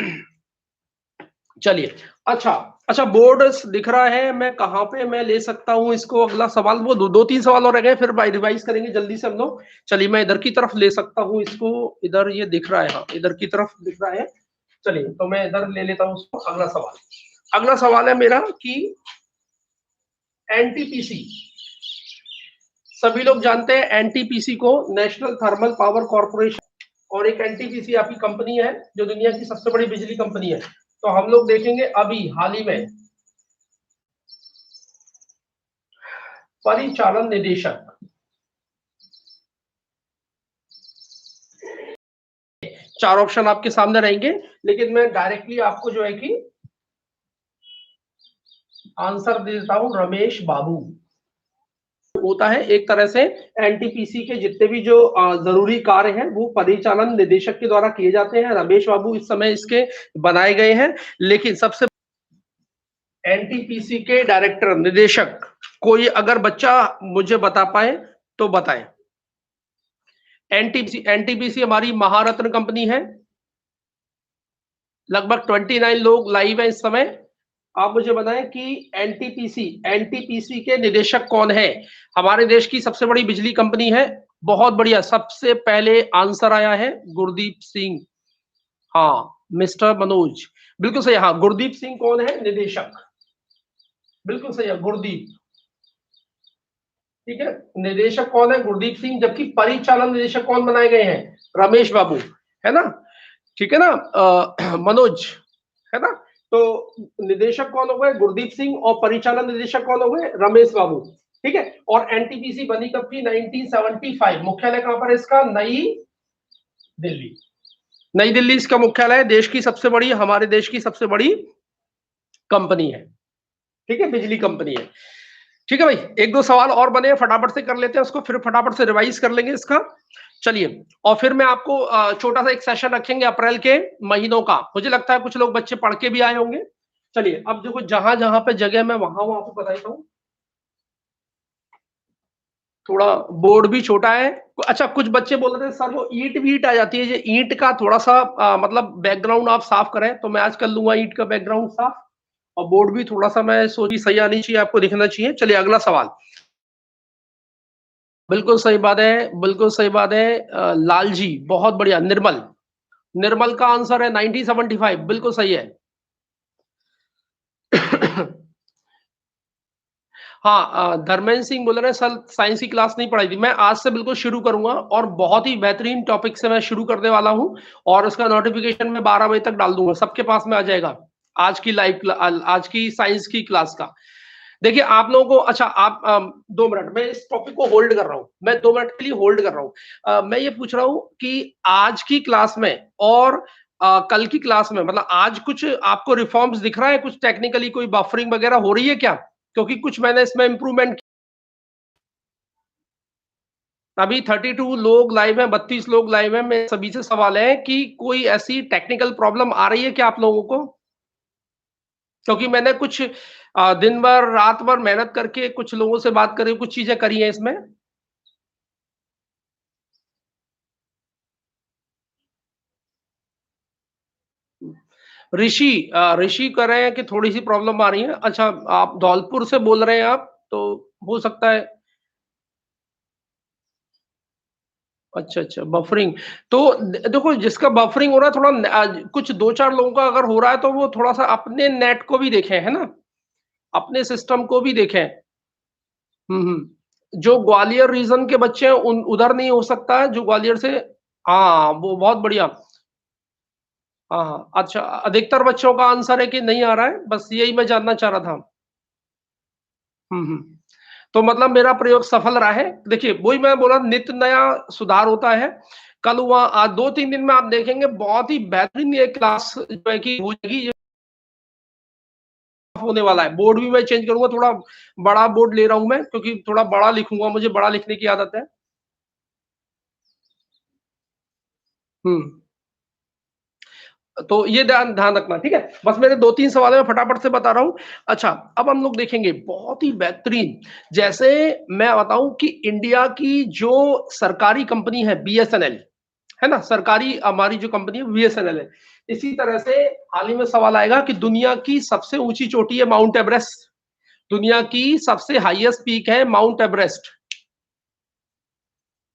चलिए, अच्छा अच्छा, बोर्ड दिख रहा है, मैं कहाँ पे मैं ले सकता हूँ इसको, अगला सवाल, वो दो तीन सवाल और रह गए, फिर रिवाइज करेंगे जल्दी से हम लोग। चलिए, मैं इधर की तरफ ले सकता हूँ इसको, इधर ये दिख रहा है, हाँ इधर की तरफ दिख रहा है। चलिए, तो मैं इधर ले लेता हूँ उसको। अगला सवाल है मेरा कि एनटीपीसी, सभी लोग जानते हैं एनटीपीसी को, नेशनल थर्मल पावर कॉर्पोरेशन, और एक एनटीपीसी आपकी कंपनी है जो दुनिया की सबसे बड़ी बिजली कंपनी है। तो हम लोग देखेंगे अभी हाल ही में परिचालन निदेशक, चार ऑप्शन आपके सामने रहेंगे, लेकिन मैं डायरेक्टली आपको जो है कि आंसर दे देता हूं, रमेश बाबू होता है। एक तरह से एनटीपीसी के जितने भी जो जरूरी कार्य हैं वो परिचालन निदेशक के द्वारा किए जाते हैं। रमेश बाबू इस समय इसके बनाए गए हैं। लेकिन सबसे एनटीपीसी के डायरेक्टर, निदेशक, कोई अगर बच्चा मुझे बता पाए तो बताएं। एनटीपीसी हमारी महारत्न कंपनी है। लगभग 29 लोग लाइव है इस समय। आप मुझे बताएं कि एनटीपीसी के निदेशक कौन है। हमारे देश की सबसे बड़ी बिजली कंपनी है। बहुत बढ़िया, सबसे पहले आंसर आया है गुरदीप सिंह। हाँ, मिस्टर मनोज, बिल्कुल सही। हाँ, गुरदीप सिंह कौन है, निदेशक, बिल्कुल सही है, गुरदीप। ठीक है, निदेशक कौन है, गुरदीप सिंह, जबकि परिचालन निदेशक कौन बनाए गए हैं, रमेश बाबू, है ना। ठीक है ना, मनोज, है ना। तो निदेशक कौन हो गए, गुरदीप सिंह, और परिचालन निदेशक कौन हो गए, रमेश बाबू। ठीक है, और एनटीपीसी बनी कब थी, 1975। मुख्यालय कहां पर है इसका, नई दिल्ली। नई दिल्ली इसका मुख्यालय है। देश की सबसे बड़ी, हमारे देश की सबसे बड़ी कंपनी है। ठीक है, बिजली कंपनी है। ठीक है भाई, एक दो सवाल और बने, फटाफट से कर लेते हैं उसको, फिर फटाफट से रिवाइज कर लेंगे इसका। चलिए, और फिर मैं आपको छोटा सा एक सेशन रखेंगे अप्रैल के महीनों का। मुझे लगता है कुछ लोग बच्चे पढ़ के भी आए होंगे। चलिए, अब देखो, जहां जहां पे जगह मैं वहां वहां पे बताता हूँ। थोड़ा बोर्ड भी छोटा है। अच्छा, कुछ बच्चे बोल रहे थे सर वो ईंट वीट आ जाती है, ये ईंट का थोड़ा सा मतलब बैकग्राउंड आप साफ करें, तो मैं आज कर लूंगा ईंट का बैकग्राउंड साफ। और बोर्ड भी थोड़ा सा मैं सोची सही आनी चाहिए, आपको दिखना चाहिए। चलिए, अगला सवाल। बिल्कुल सही बात है, बिल्कुल सही बात है। लाल जी, बहुत बढ़िया। निर्मल, निर्मल का आंसर है 1975, बिल्कुल सही है। हाँ, धर्मेंद्र सिंह बोल रहे हैं सर साइंस की क्लास नहीं पढ़ाई थी। मैं आज से बिल्कुल शुरू करूंगा, और बहुत ही बेहतरीन टॉपिक से मैं शुरू करने वाला हूं, और उसका नोटिफिकेशन मैं 12 बजे तक डाल दूंगा, सबके पास में आ जाएगा। आज की साइंस की क्लास का। देखिए आप लोगों को, अच्छा आप 2 मिनट, मैं इस टॉपिक को होल्ड कर रहा हूं, मैं 2 मिनट के लिए होल्ड कर रहा हूं। मैं ये पूछ रहा हूं कि आज की क्लास में और कल की क्लास में मतलब आज कुछ आपको रिफॉर्म्स दिख रहा है, कुछ टेक्निकली कोई बफरिंग वगैरह हो रही है क्या? क्योंकि कुछ मैंने इसमें इम्प्रूवमेंट, अभी 32 लोग लाइव हैं, 32 लोग लाइव हैं। मेरे सभी से सवाल है कि कोई ऐसी टेक्निकल प्रॉब्लम आ रही है क्या आप लोगों को? क्योंकि मैंने कुछ दिन भर, रात भर मेहनत करके कुछ लोगों से बात करी, कुछ चीज़ें करी हैं इसमें। ऋषि कह रहे हैं कि थोड़ी-सी प्रॉब्लम आ रही है। अच्छा, आप धौलपुर से बोल रहे हैं आप, तो हो सकता है। अच्छा, अच्छा, बफरिंग। तो देखो, जिसका बफरिंग हो रहा है थोड़ा कुछ 2-4 लोगों का अगर हो रहा है तो वो थोड़ा-सा अपने नेट को भी देखें, है ना? अपने सिस्टम को भी देखें। हुँ, हुँ। जो ग्वालियर रीजन के बच्चे हैं उन उधर नहीं हो सकता है, जो ग्वालियर से। हाँ, वो बहुत बढ़िया। हाँ, हाँ। अच्छा, अधिकतर बच्चों का आंसर है कि नहीं आ रहा है, बस यही मैं जानना चाह रहा था। हुँ, हुँ। तो मतलब मेरा प्रयोग सफल रहा है। देखिए, वही मैं बोला, नित्य नया सुधार होता है। कल हुआ, आज 2-3 दिन में आप देखेंगे बहुत ही बेहतरीन ये क्लास जो है कि हो जाएगी, ये होने वाला है। बोर्ड भी मैं चेंज करूँगा, थोड़ा बड़ा बोर्ड ले रहा हूँ मैं, क्योंकि थोड़ा बड़ा लिखूँगा, मुझे बड़ा लिखने की आदत है। हुँ। तो ये ध्यान ध्यान रखना, ठीक है? बस मेरे 2-3 सवाल है, मैं फटाफट से बता रहा हूँ। अच्छा, अब हम लोग देखेंगे बहुत ही बेहतरीन, जैसे मैं बताऊँ कि इंडिया की जो सरकारी कंपनी है बीएसएनएल, है ना? सरकारी हमारी जो कंपनी है बीएसएनएल है। इसी तरह से हाल ही में सवाल आएगा कि दुनिया की सबसे ऊँची चोटी है माउंट एवरेस्ट। दुनिया की सबसे हाईएस्ट पीक है माउंट एवरेस्ट।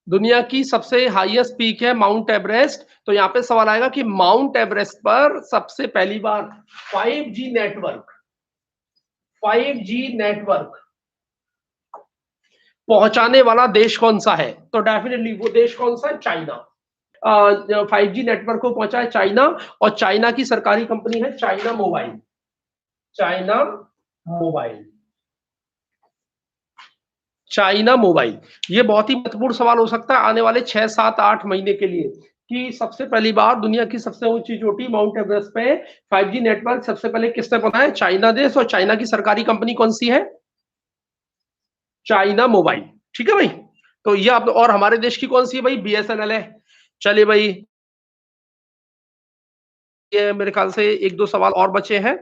दुनिया की सबसे हाईएस्ट पीक है माउंट एवरेस्ट। तो यहाँ पे सवाल आएगा कि माउंट एवरेस्ट पर सबसे पहली बार 5G नेटवर्क 5G नेटवर्क पहुंचाने वाला देश कौन सा है? तो डेफिनेटली वो देश कौन सा है? चाइना। 5G नेटवर्क को पहुंचा है चाइना, और चाइना की सरकारी कंपनी है China mobile. China mobile. China mobile. ये बहुत ही महत्वपूर्ण सवाल हो सकता है आने वाले 6, 7, 8 महीने के लिए, कि सबसे पहली बार दुनिया की सबसे ऊंची चोटी माउंट एवरेस्ट पे 5G नेटवर्क सबसे पहले किसने बनाया है? चाइना देश। और चाइना की सरकारी कंपनी कौन सी है? China mobile. ठीक है भाई। तो ये आप, और हमारे देश की कौन सी है भाई? बीएसएनएल है। चलिए भाई, ये मेरे ख्याल से एक दो सवाल और बचे हैं।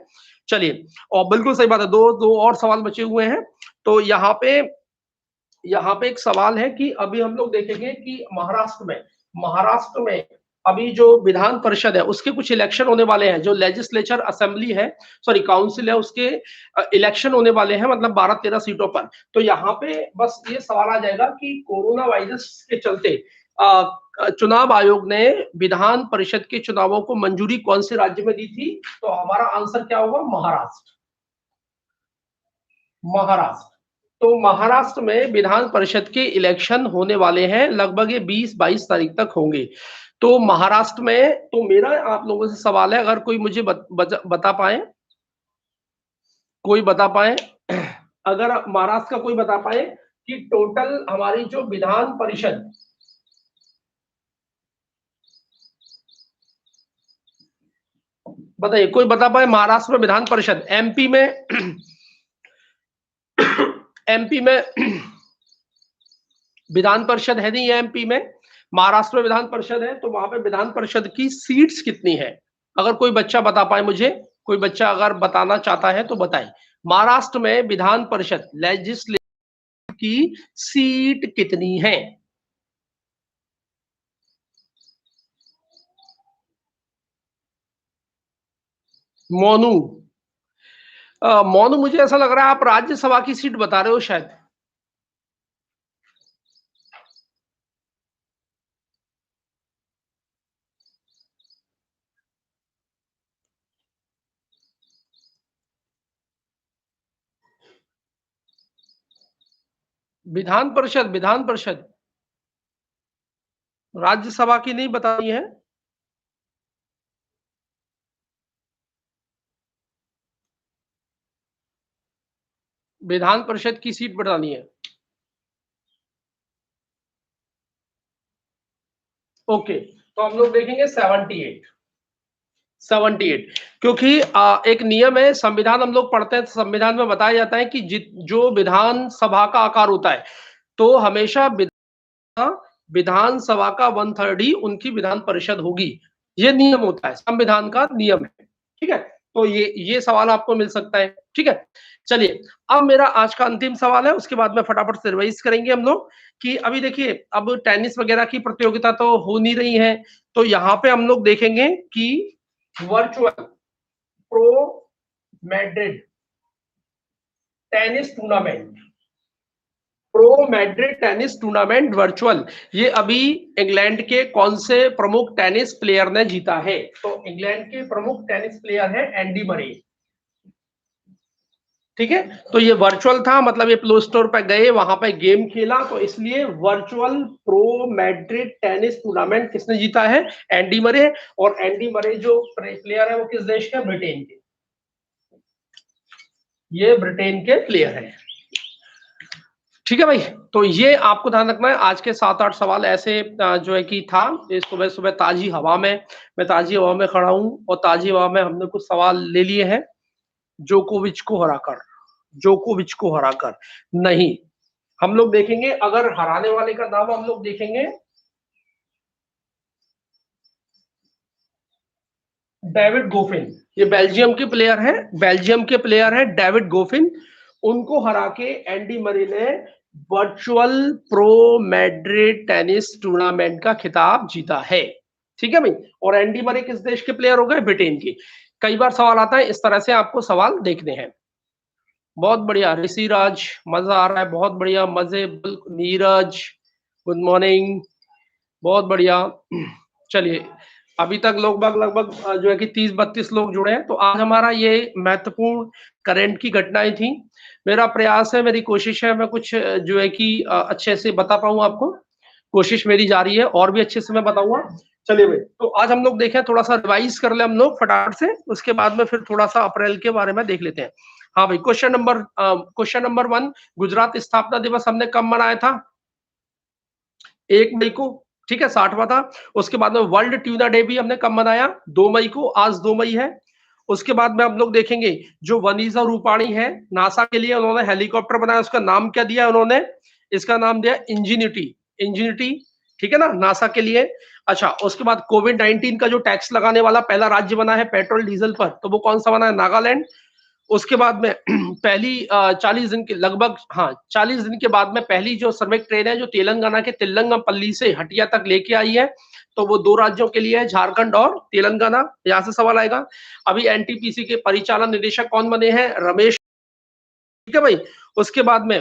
चलिए, और बिल्कुल सही बात है, दो दो और सवाल बचे हुए हैं। तो यहाँ पे एक सवाल है कि अभी हम लोग देखेंगे कि महाराष्ट्र में अभी जो विधान परिषद है उसके कुछ इलेक्शन होने वाले हैं, जो लेजिस्लेचर असेंबली है, सॉरी काउंसिल है, उसके इलेक्शन होने वाले हैं, मतलब 12-13 सीटों पर। तो यहाँ पे बस ये सवाल आ जाएगा कि कोरोना वायरस के चलते चुनाव आयोग ने विधान परिषद के चुनावों को मंजूरी कौन से राज्य में दी थी? तो हमारा आंसर क्या होगा? महाराष्ट्र। महाराष्ट्र। तो महाराष्ट्र में विधान परिषद के इलेक्शन होने वाले हैं, लगभग ये 20-22 तारीख तक होंगे। तो महाराष्ट्र में, तो मेरा आप लोगों से सवाल है, अगर कोई मुझे बता पाए, कोई बता पाए, अगर महाराष्ट्र का कोई बता पाए कि टोटल हमारी जो विधान परिषद, बताइए, कोई बता पाए महाराष्ट्र में विधान परिषद, एमपी में एमपी में विधान परिषद है नहीं है एमपी में, महाराष्ट्र में विधान परिषद है, तो वहां पे विधान परिषद की सीट्स कितनी है? अगर कोई बच्चा बता पाए मुझे, कोई बच्चा अगर बताना चाहता है तो बताए, महाराष्ट्र में विधान परिषद लेजिस्लेटिव की सीट कितनी है? मोनू, मोनू, मुझे ऐसा लग रहा है आप राज्यसभा की सीट बता रहे हो शायद। विधान परिषद राज्यसभा की नहीं बतानी है। विधान परिषद की सीट बतानी है। ओके, तो हम लोग देखेंगे 78। 78 क्योंकि एक नियम है, संविधान हम लोग पढ़ते हैं तो संविधान में बताया जाता है कि जो विधानसभा का आकार होता है तो हमेशा विधानसभा का 1/3 ही उनकी विधान परिषद होगी। ये नियम होता है, संविधान का नियम है। ठीक है, तो ये सवाल आपको मिल सकता है। ठीक है, चलिए अब मेरा आज का अंतिम सवाल है, उसके बाद में फटाफट से रिवाइज करेंगे हम लोग कि अभी देखिए अब टेनिस वगैरह की प्रतियोगिता तो हो नहीं रही है, तो यहाँ पे हम लोग देखेंगे कि virtual pro Madrid tennis tournament, pro Madrid tennis tournament virtual, ये अभी इंग्लैंड के कौन से प्रमुख टेनिस प्लेयर ने जीता है? तो इंग्लैंड के प्रमुख टेनिस प्लेयर है एंडी मरे। ठीक है, तो ये वर्चुअल था, मतलब ये प्ले स्टोर पर गए, वहां पे गेम खेला, तो इसलिए virtual pro Madrid tennis tournament किसने जीता है? Andy Murray. और एंडी मरे जो प्लेयर है वो किस देश के? ब्रिटेन के। ये ब्रिटेन के प्लेयर है। ठीक है भाई, तो ये आपको ध्यान रखना है। आज के 7-8 सवाल ऐसे जो है कि था, सुबह सुबह ताजी हवा में, मैं ताजी हवा में खड़ा हूं और ताजी हवा में हमने कुछ सवाल ले लिए हैं। जोकोविच को हराकर नहीं, हम लोग देखेंगे, अगर हराने वाले का नाम हम लोग देखेंगे, डेविड गोफिन। ये बेल्जियम के प्लेयर है डेविड गोफिन। उनको हरा के एंडी मरे ने virtual pro Madrid tennis tournament का खिताब जीता है। ठीक है भाई, और एंडी मरे किस देश के प्लेयर हो गए? ब्रिटेन के। कई बार सवाल आता है, इस तरह से आपको सवाल देखने हैं। बहुत बढ़िया ऋषि राज, मजा आ रहा है, बहुत बढ़िया, मजे। नीरज गुड मॉर्निंग, बहुत बढ़िया। चलिए, अभी तक लगभग जो है कि 30-32 लोग जुड़े हैं। तो आज हमारा ये महत्वपूर्ण करंट की घटनाएं थी। मेरा प्रयास है, मेरी कोशिश है, मैं कुछ जो है कि अच्छे से बता पाऊँ आपको। कोशिश मेरी जारी है, और भी अच्छे से मैं बताऊंगा। चलिए भाई, तो आज हम लोग देखें, थोड़ा सा रिवाइज कर ले हम लोग फटाफट से, उसके बाद में फिर थोड़ा सा अप्रैल के बारे में देख लेते हैं। हाँ भाई, क्वेश्चन नंबर 1, गुजरात स्थापना दिवस हमने कब मनाया था? 1 मई को। ठीक है, 60वां था। उसके बाद में वर्ल्ड ट्यूना डे भी हमने कब मनाया? 2 मई को। आज 2 मई है। उसके बाद में हम लोग देखेंगे, जो वनीजा रूपाणी है, नासा के लिए उन्होंने हेलीकॉप्टर बनाया, उसका नाम क्या दिया उन्होंने? इसका नाम दिया इंजीनिटी। ठीक है ना, नासा के लिए। अच्छा, उसके बाद कोविड-19 का जो टैक्स लगाने वाला पहला राज्य बना है पेट्रोल डीजल पर, तो वो कौन सा बना है? नागालैंड। उसके बाद में पहली 40 दिन के लगभग, हाँ 40 दिन के बाद में पहली जो श्रमिक ट्रेन है जो तेलंगाना के तिल्लंगपल्ली से हटिया तक लेके आई है, तो वो 2 राज्यों के लिए है, झारखंड और तेलंगाना। यहाँ से सवाल आएगा। अभी एनटीपीसी के परिचालन निदेशक कौन बने हैं? रमेश। ठीक है भाई, उसके बाद में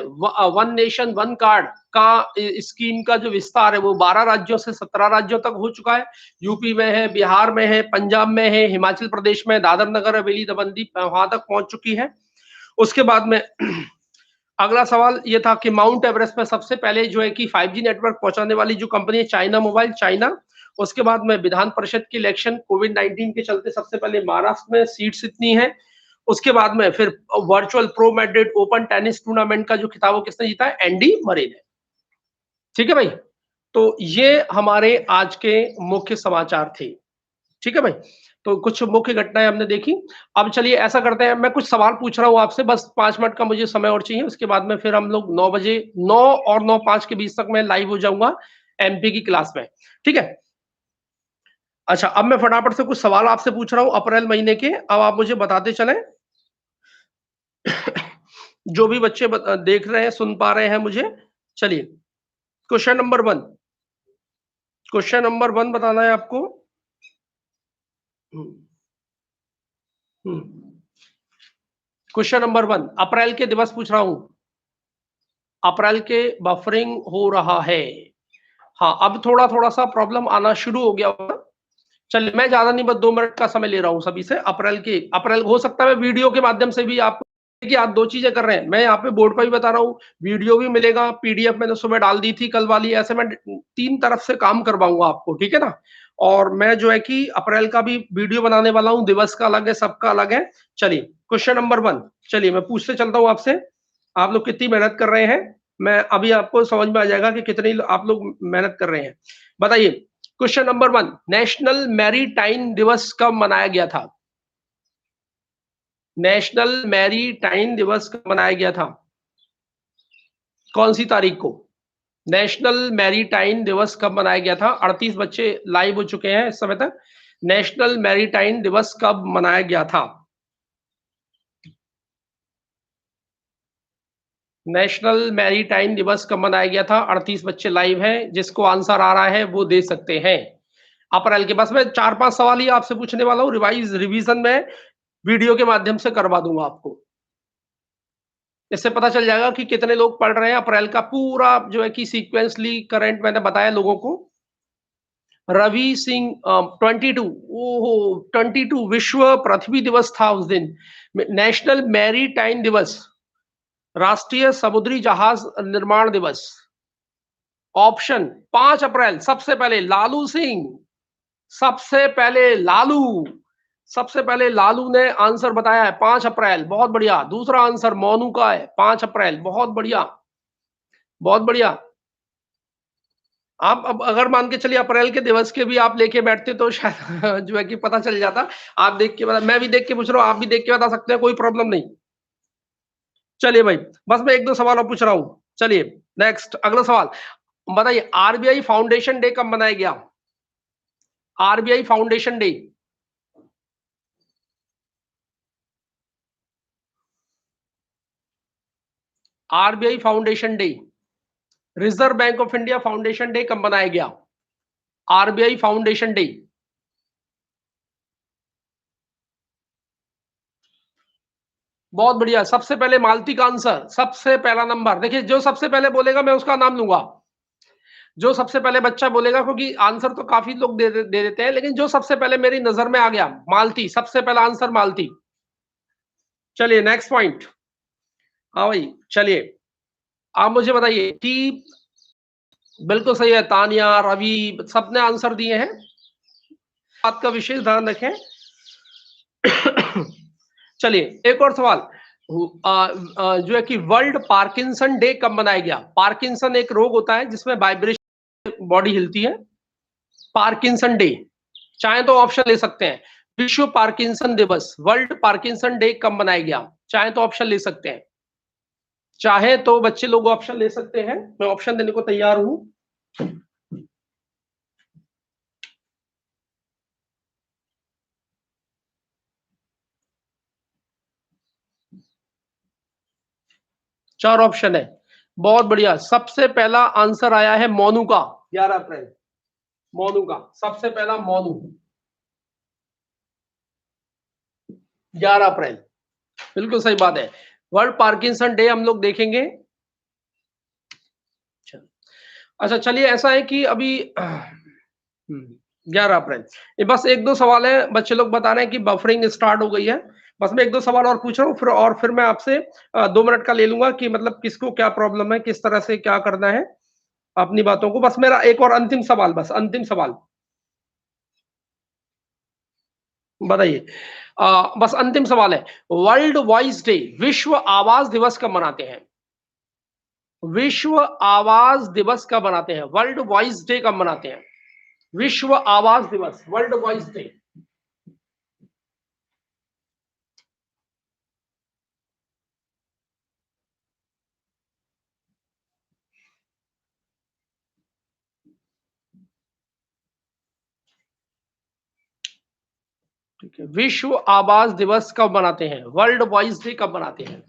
वन नेशन वन कार्ड का स्कीम का जो विस्तार है वो 12 राज्यों से 17 राज्यों तक हो चुका है। यूपी में है, बिहार में है, पंजाब में है, हिमाचल प्रदेश में, दादर नगर हवेली दमन वहां तक पहुंच चुकी है। उसके बाद में अगला सवाल ये था कि माउंट एवरेस्ट में सबसे पहले जो है कि 5G नेटवर्क पहुंचाने वाली जो कंपनी है, चाइना मोबाइल, चाइना। उसके बाद में विधान परिषद के इलेक्शन कोविड-19 के चलते सबसे पहले महाराष्ट्र में सीट्स इतनी है। उसके बाद में फिर virtual pro Madrid open tennis tournament का जो खिताब किसने जीता है? एंडी मरे ने। ठीक है भाई, तो ये हमारे आज के मुख्य समाचार थे। ठीक है भाई, तो कुछ मुख्य घटनाएं हमने देखी। अब चलिए ऐसा करते हैं, मैं कुछ सवाल पूछ रहा हूं आपसे, बस 5 मिनट का मुझे समय और चाहिए। उसके बाद में फिर हम लोग 9 बजे, 9 और 9:05 के बीच तक मैं लाइव हो जाऊंगा एमपी की क्लास में। ठीक है, अच्छा अब मैं फटाफट से कुछ सवाल आपसे पूछ रहा हूं अप्रैल महीने के। अब आप मुझे बताते चलें जो भी बच्चे देख रहे हैं, सुन पा रहे हैं मुझे। चलिए, क्वेश्चन नंबर 1, बताना है आपको। क्वेश्चन नंबर 1, अप्रैल के दिवस पूछ रहा हूं। अप्रैल के बफरिंग हो रहा है। हाँ, अब थोड़ा थोड़ा सा प्रॉब्लम आना शुरू हो गया होगा। चलिए, मैं ज्यादा नहीं, बस 2 मिनट का समय ले रहा हूं सभी से। अप्रैल हो सकता है मैं वीडियो के माध्यम से भी आपको, कि आप 2 चीजें कर रहे हैं, मैं यहाँ पे बोर्ड पर भी बता रहा हूँ, वीडियो भी मिलेगा, पीडीएफ मैंने सुबह डाल दी थी कल वाली, ऐसे मैं 3 तरफ से काम करवाऊंगा आपको। ठीक है ना, और मैं जो है कि अप्रैल का भी वीडियो बनाने वाला हूँ, दिवस का अलग है, सबका अलग है। चलिए, क्वेश्चन नंबर 1, चलिए मैं पूछते चलता हूँ आपसे, आप लोग कितनी मेहनत कर रहे हैं, मैं अभी आपको समझ में आ जाएगा कि कितनी आप लोग मेहनत कर रहे हैं। बताइए, क्वेश्चन नंबर 1, नेशनल मैरीटाइम दिवस कब मनाया गया था? नेशनल मैरीटाइम दिवस कब मनाया गया था? कौन सी तारीख को? नेशनल मैरीटाइम दिवस कब मनाया गया था? 38 बच्चे लाइव हो चुके हैं इस समय तक। नेशनल मैरीटाइम दिवस कब मनाया गया था? नेशनल मैरीटाइम दिवस कब मनाया गया था? 38 बच्चे लाइव हैं, जिसको आंसर आ रहा है वो दे सकते हैं। अप्रैल के, बस मैं 4-5 सवाल ही आपसे पूछने वाला हूँ, रिवीजन में वीडियो के माध्यम से करवा दूंगा आपको। इससे पता चल जाएगा कि कितने लोग पढ़ रहे हैं। अप्रैल का पूरा जो है कि सीक्वेंसली करंट मैंने बताया लोगों को। रवि सिंह 22, ओहो 22 विश्व पृथ्वी दिवस था उस दिन। नेशनल मैरीटाइम दिवस, राष्ट्रीय समुद्री जहाज निर्माण दिवस। ऑप्शन 5 अप्रैल, सबसे पहले लालू सिंह, सबसे पहले लालू, सबसे पहले लालू ने आंसर बताया है 5 अप्रैल, बहुत बढ़िया। दूसरा आंसर मोनू का है 5 अप्रैल, बहुत बढ़िया, बहुत बढ़िया। आप अब अगर मान के चलिए अप्रैल के दिवस के भी आप लेके बैठते तो शायद जो है कि पता चल जाता। आप देख के बता, मैं भी देख के पूछ रहा हूँ, आप भी देख के बता सकते हैं, कोई प्रॉब्लम नहीं। चलिए भाई, बस मैं 1-2 सवाल और पूछ रहा हूँ। चलिए नेक्स्ट, अगला सवाल बताइए, आरबीआई फाउंडेशन डे कब मनाया गया? RBI foundation day. RBI foundation day, reserve bank of India foundation day कब मनाया गया? RBI foundation day. बहुत बढ़िया, सबसे पहले मालती का आंसर, सबसे पहला नंबर। देखिए जो सबसे पहले बोलेगा मैं उसका नाम लूंगा, जो सबसे पहले बच्चा बोलेगा, क्योंकि आंसर तो काफी लोग दे देते हैं, लेकिन जो सबसे पहले मेरी नजर में आ गया, मालती, सबसे पहला आंसर मालती। चलिए नेक्स्ट पॉइंट। हाँ भाई चलिए, आप मुझे बताइए कि बिल्कुल सही है, तानिया, रवि, सबने आंसर दिए हैं। बात का विशेष ध्यान रखें। चलिए एक और सवाल, जो है कि वर्ल्ड पार्किंसन डे कब मनाया गया? पार्किंसन एक रोग होता है जिसमें वाइब्रेशन बॉडी हिलती है। पार्किंसन डे, चाहे तो ऑप्शन ले सकते हैं। विश्व पार्किंसन दिवस, वर्ल्ड पार्किंसन डे कब मनाया गया? चाहे तो ऑप्शन ले सकते हैं, चाहे तो बच्चे लोग ऑप्शन ले सकते हैं, मैं ऑप्शन देने को तैयार हूं। चार ऑप्शन है, बहुत बढ़िया। सबसे पहला आंसर आया है मोनू का, 11 अप्रैल, मोनू का सबसे पहला, मोनू 11 अप्रैल, बिल्कुल सही बात है। वर्ल्ड पार्किंसन डे हम लोग देखेंगे। अच्छा चलिए, ऐसा है कि अभी 11 अप्रैल, ये बस 1-2 सवाल है, बच्चे लोग बता रहे हैं कि बफरिंग स्टार्ट हो गई है। बस मैं 1-2 सवाल और पूछ रहा हूँ, फिर मैं आपसे 2 मिनट का ले लूंगा कि मतलब किसको क्या प्रॉब्लम है, किस तरह से क्या करना है अपनी बातों को। बस मेरा एक और अंतिम सवाल, बस अंतिम सवाल बताइए। बस अंतिम सवाल है, वर्ल्ड वॉइस डे, विश्व आवाज दिवस कब मनाते हैं? विश्व आवाज दिवस कब मनाते हैं? वर्ल्ड वॉइस डे कब मनाते हैं? विश्व आवाज दिवस, वर्ल्ड वॉइस डे। ठीक है, विश्व आवाज दिवस कब मनाते हैं? वर्ल्ड वॉइस डे कब मनाते हैं?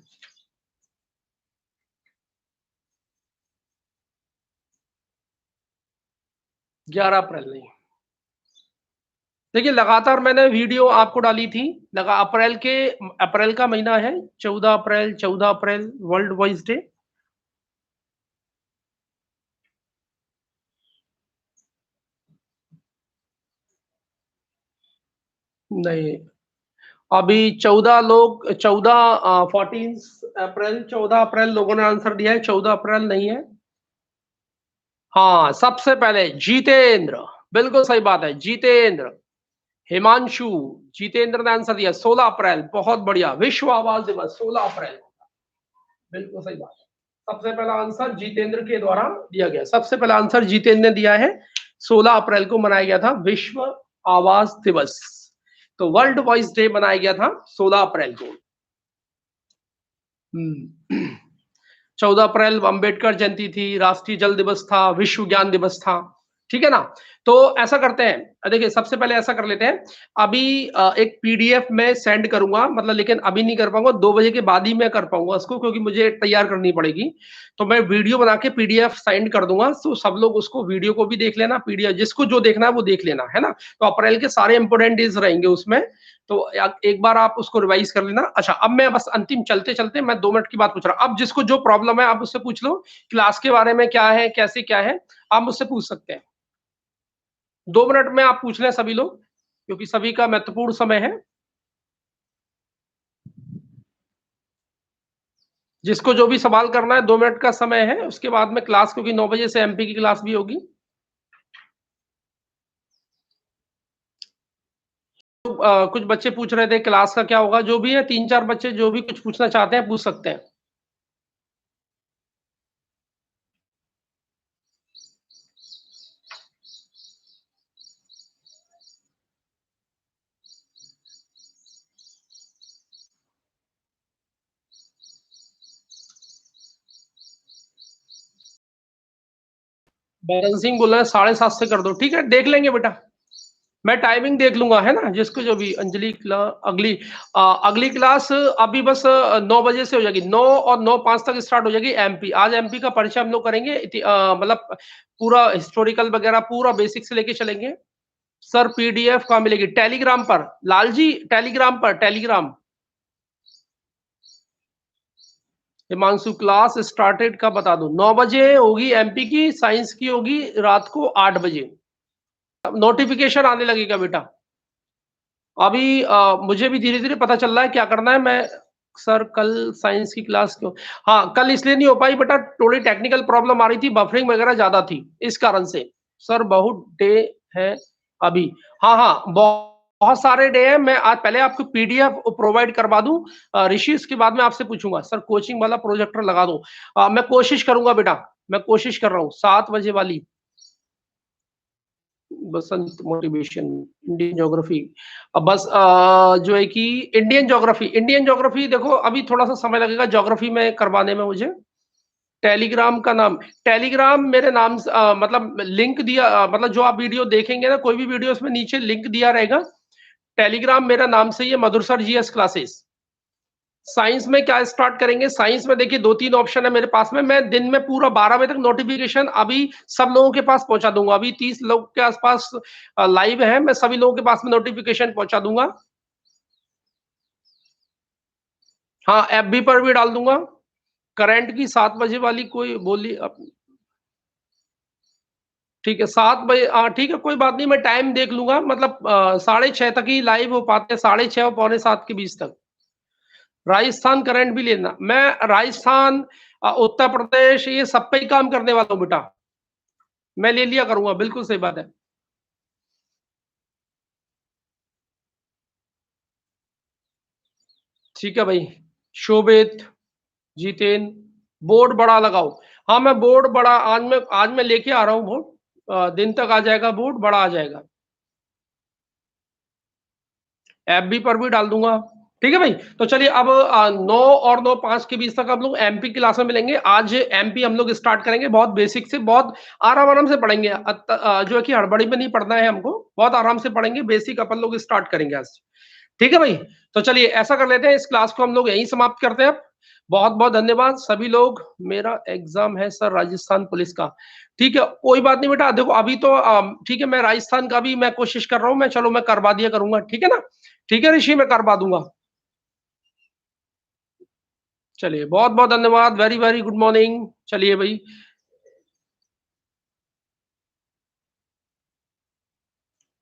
11 अप्रैल नहीं। देखिए लगातार मैंने वीडियो आपको डाली थी, लगा अप्रैल का महीना है, 14 अप्रैल, 14 अप्रैल वर्ल्ड वॉइस डे। नहीं, अभी 14 लोग, 14 अप्रैल, 14 अप्रैल लोगों ने आंसर दिया है, 14 अप्रैल नहीं है। हाँ, सबसे पहले जितेंद्र, बिल्कुल सही बात है, जितेंद्र। हिमांशु, जितेंद्र ने आंसर दिया 16 अप्रैल, बहुत बढ़िया। विश्व आवाज दिवस 16 अप्रैल, बिल्कुल सही बात है। सबसे पहला आंसर जितेंद्र के द्वारा दिया गया, सबसे पहला आंसर जितेंद्र ने दिया है 16 अप्रैल को मनाया गया था विश्व आवास दिवस। तो वर्ल्ड वॉइस डे मनाया गया था 16 अप्रैल को। 14 अप्रैल अंबेडकर जयंती थी, राष्ट्रीय जल दिवस था, विश्व ज्ञान दिवस था। ठीक है ना? तो ऐसा करते हैं, देखिए सबसे पहले ऐसा कर लेते हैं, अभी एक पीडीएफ मैं सेंड करूँगा, मतलब लेकिन अभी नहीं कर पाऊँगा, 2 बजे के बाद ही मैं कर पाऊँगा उसको, क्योंकि मुझे तैयार करनी पड़ेगी। तो मैं वीडियो बना के पीडीएफ सेंड कर दूँगा, तो सब लोग उसको वीडियो को भी देख लेना, पीडीएफ जिसको जो देखना है वो देख लेना, है ना? तो अप्रैल के सारे इंपोर्टेंट डेज़ रहेंगे उसमें, तो एक बार आप उसको रिवाइज कर लेना। अच्छा, अब मैं बस अंतिम चलते-चलते मैं 2 मिनट की बात पूछ रहा हूँ। अब जिसको जो प्रॉब्लम है आप उससे पूछ लो, क्लास के बारे में क्या है, कैसे क्या है, आप मुझसे पूछ सकते हैं। 2 मिनट में आप पूछ लें सभी लोग, क्योंकि सभी का महत्वपूर्ण समय है। जिसको जो भी सवाल करना है 2 मिनट का समय है, उसके बाद में क्लास, क्योंकि 9 बजे से एमपी की क्लास भी होगी। तो कुछ बच्चे पूछ रहे थे क्लास का क्या होगा, जो भी है 3-4 बच्चे जो भी कुछ पूछना चाहते हैं पूछ सकते हैं। बैलेंसिंग बोल रहे हैं 7:30 से कर दो, ठीक है, देख लेंगे बेटा। मैं टाइमिंग देख लूँगा, है ना? जिसको जो भी अंजलि अगली अगली क्लास अभी बस 9 बजे से हो जाएगी। 9 और 9:05 तक स्टार्ट हो जाएगी एमपी। आज एमपी का परिचय हम लोग करेंगे, मतलब पूरा हिस्टोरिकल वगैरह पूरा बेसिक से लेके चलेंगे। सर पीडीएफ कहाँ मिलेगी? टेलीग्राम पर। लाल जी टेलीग्राम पर, टेलीग्राम। हिमांशु क्लास स्टार्टेड कब बता दूँ? 9 बजे होगी एमपी की, साइंस की होगी रात को 8 बजे। नोटिफ़िकेशन आने लगेगा बेटा। अभी मुझे भी धीरे-धीरे पता चल रहा है क्या करना है। मैं सर कल साइंस की क्लास क्यों, हाँ, कल इसलिए नहीं हो पाई बेटा, थोड़ी टेक्निकल प्रॉब्लम आ रही थी, बफरिंग वगैरह ज़्यादा थी, इस कारण से। सर बहुत डे है अभी। हाँ, हाँ, बहुत सारे डे हैं। मैं आज पहले आपको पीडीएफ प्रोवाइड करवा दूँ, ऋषि इसके बाद में आपसे पूछूँगा, सर कोचिंग वाला प्रोजेक्टर लगा दो। मैं कोशिश करूँगा बेटा, मैं कोशिश कर रहा हूँ, 7 बजे वाली। बसंत मोटिवेशन, इंडियन ज्योग्राफी। अब बस जो है कि इंडियन ज्योग्राफी देखो अभी थोड़ा-सा समय लगेगा ज्योग्राफी में करवाने में मुझे। टेलीग्राम का नाम, टेलीग्राम मेरे नाम से मतलब लिंक दिया, मतलब जो आप वीडियो देखेंगे ना, कोई भी वीडियो उसमें नीचे लिंक दिया रहेगा। टेलीग्राम मेरा नाम से ही है, मधुर सर जीएस क्लासेस। साइंस में क्या स्टार्ट करेंगे? साइंस में देखिए 2-3 ऑप्शन है मेरे पास में। मैं दिन में पूरा 12 बजे तक नोटिफ़िकेशन अभी सब लोगों के पास पहुँचा दूँगा। अभी 30 लोग के आस-पास लाइव है, मैं सभी लोगों के पास में नोटिफ़िकेशन पहुँचा दूँगा। हाँ, एफबी पर भी डाल दूँगा। करंट की 7 बजे वाली कोई बोली ठीक है, 7 बजे ठीक है, कोई बात नहीं, मैं टाइम देख लूँगा, मतलब 6:30 तक ही लाइव हो पाते हैं, 6:30 और पौने 7 के बीच तक। राजस्थान करंट भी लेना। मैं राजस्थान, उत्तर प्रदेश ये सब पे ही काम करने वाला हूँ बेटा। मैं ले लिया करूँगा, बिल्कुल सही बात है। ठीक है भाई। शोभित, जितेन, बोर्ड बड़ा लगाओ। हाँ, मैं बोर्ड बड़ा आज मैं लेके आ रहा हूँ बोर्ड। दिन तक आ जाएगा बोर्ड, बड़ा आ जाएगा। एफबी पर भी डाल दूँगा। ठीक है भाई? तो चलिए अब 9 और 9:05 के बीच तक हम लोग एमपी क्लास में मिलेंगे। आज एमपी हम लोग स्टार्ट करेंगे बहुत बेसिक से, बहुत आराम-आराम से पढ़ेंगे। जो है कि हड़बड़ी में नहीं पढ़ना है हमको, बहुत आराम से पढ़ेंगे, बेसिक अपन लोग स्टार्ट करेंगे आज। ठीक है भाई? तो चलिए ऐसा कर लेते हैं, इस क्लास को हम लोग यहीं समाप्त करते हैं अब। बहुत-बहुत धन्यवाद सभी लोग। मेरा एग्ज़ाम है सर राजस्थान पुलिस का। ठीक है, कोई बात नहीं बेटा, देखो अभी तो ठीक है, मैं राजस्थान का भी मैं कोशिश कर रहा हूँ, मैं चलो मैं करवा दिया करूँगा, ठीक है ना? ठीक है ऋषि, मैं करवा दूँगा। चलिए बहुत-बहुत धन्यवाद। Very, very good morning. चलिए भई।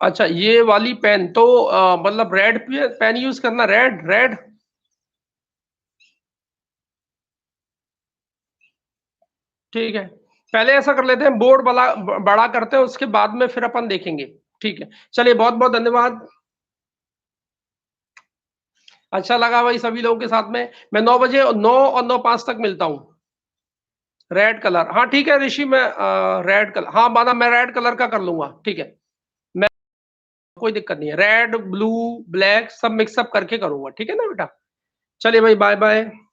अच्छा ये वाली पेन तो मतलब रेड पे पेन यूज़ करना, रेड रेड? ठीक है। पहले ऐसा कर लेते हैं, बोर्ड बड़ा करते हैं, उसके बाद में फिर अपन देखेंगे। ठीक है। चलिए बहुत-बहुत धन्यवाद। अच्छा लगा भाई सभी लोगों के साथ में। मैं 9 बजे 9 और 9:05 तक मिलता हूँ। रेड कलर, हाँ ठीक है ऋषि, मैं रेड कलर, हाँ माना मैं रेड कलर का कर लूंगा, ठीक है, मैं कोई दिक्कत नहीं है, रेड ब्लू ब्लैक सब मिक्सअप करके करूंगा, ठीक है ना बेटा। चलिए भाई, बाय बाय।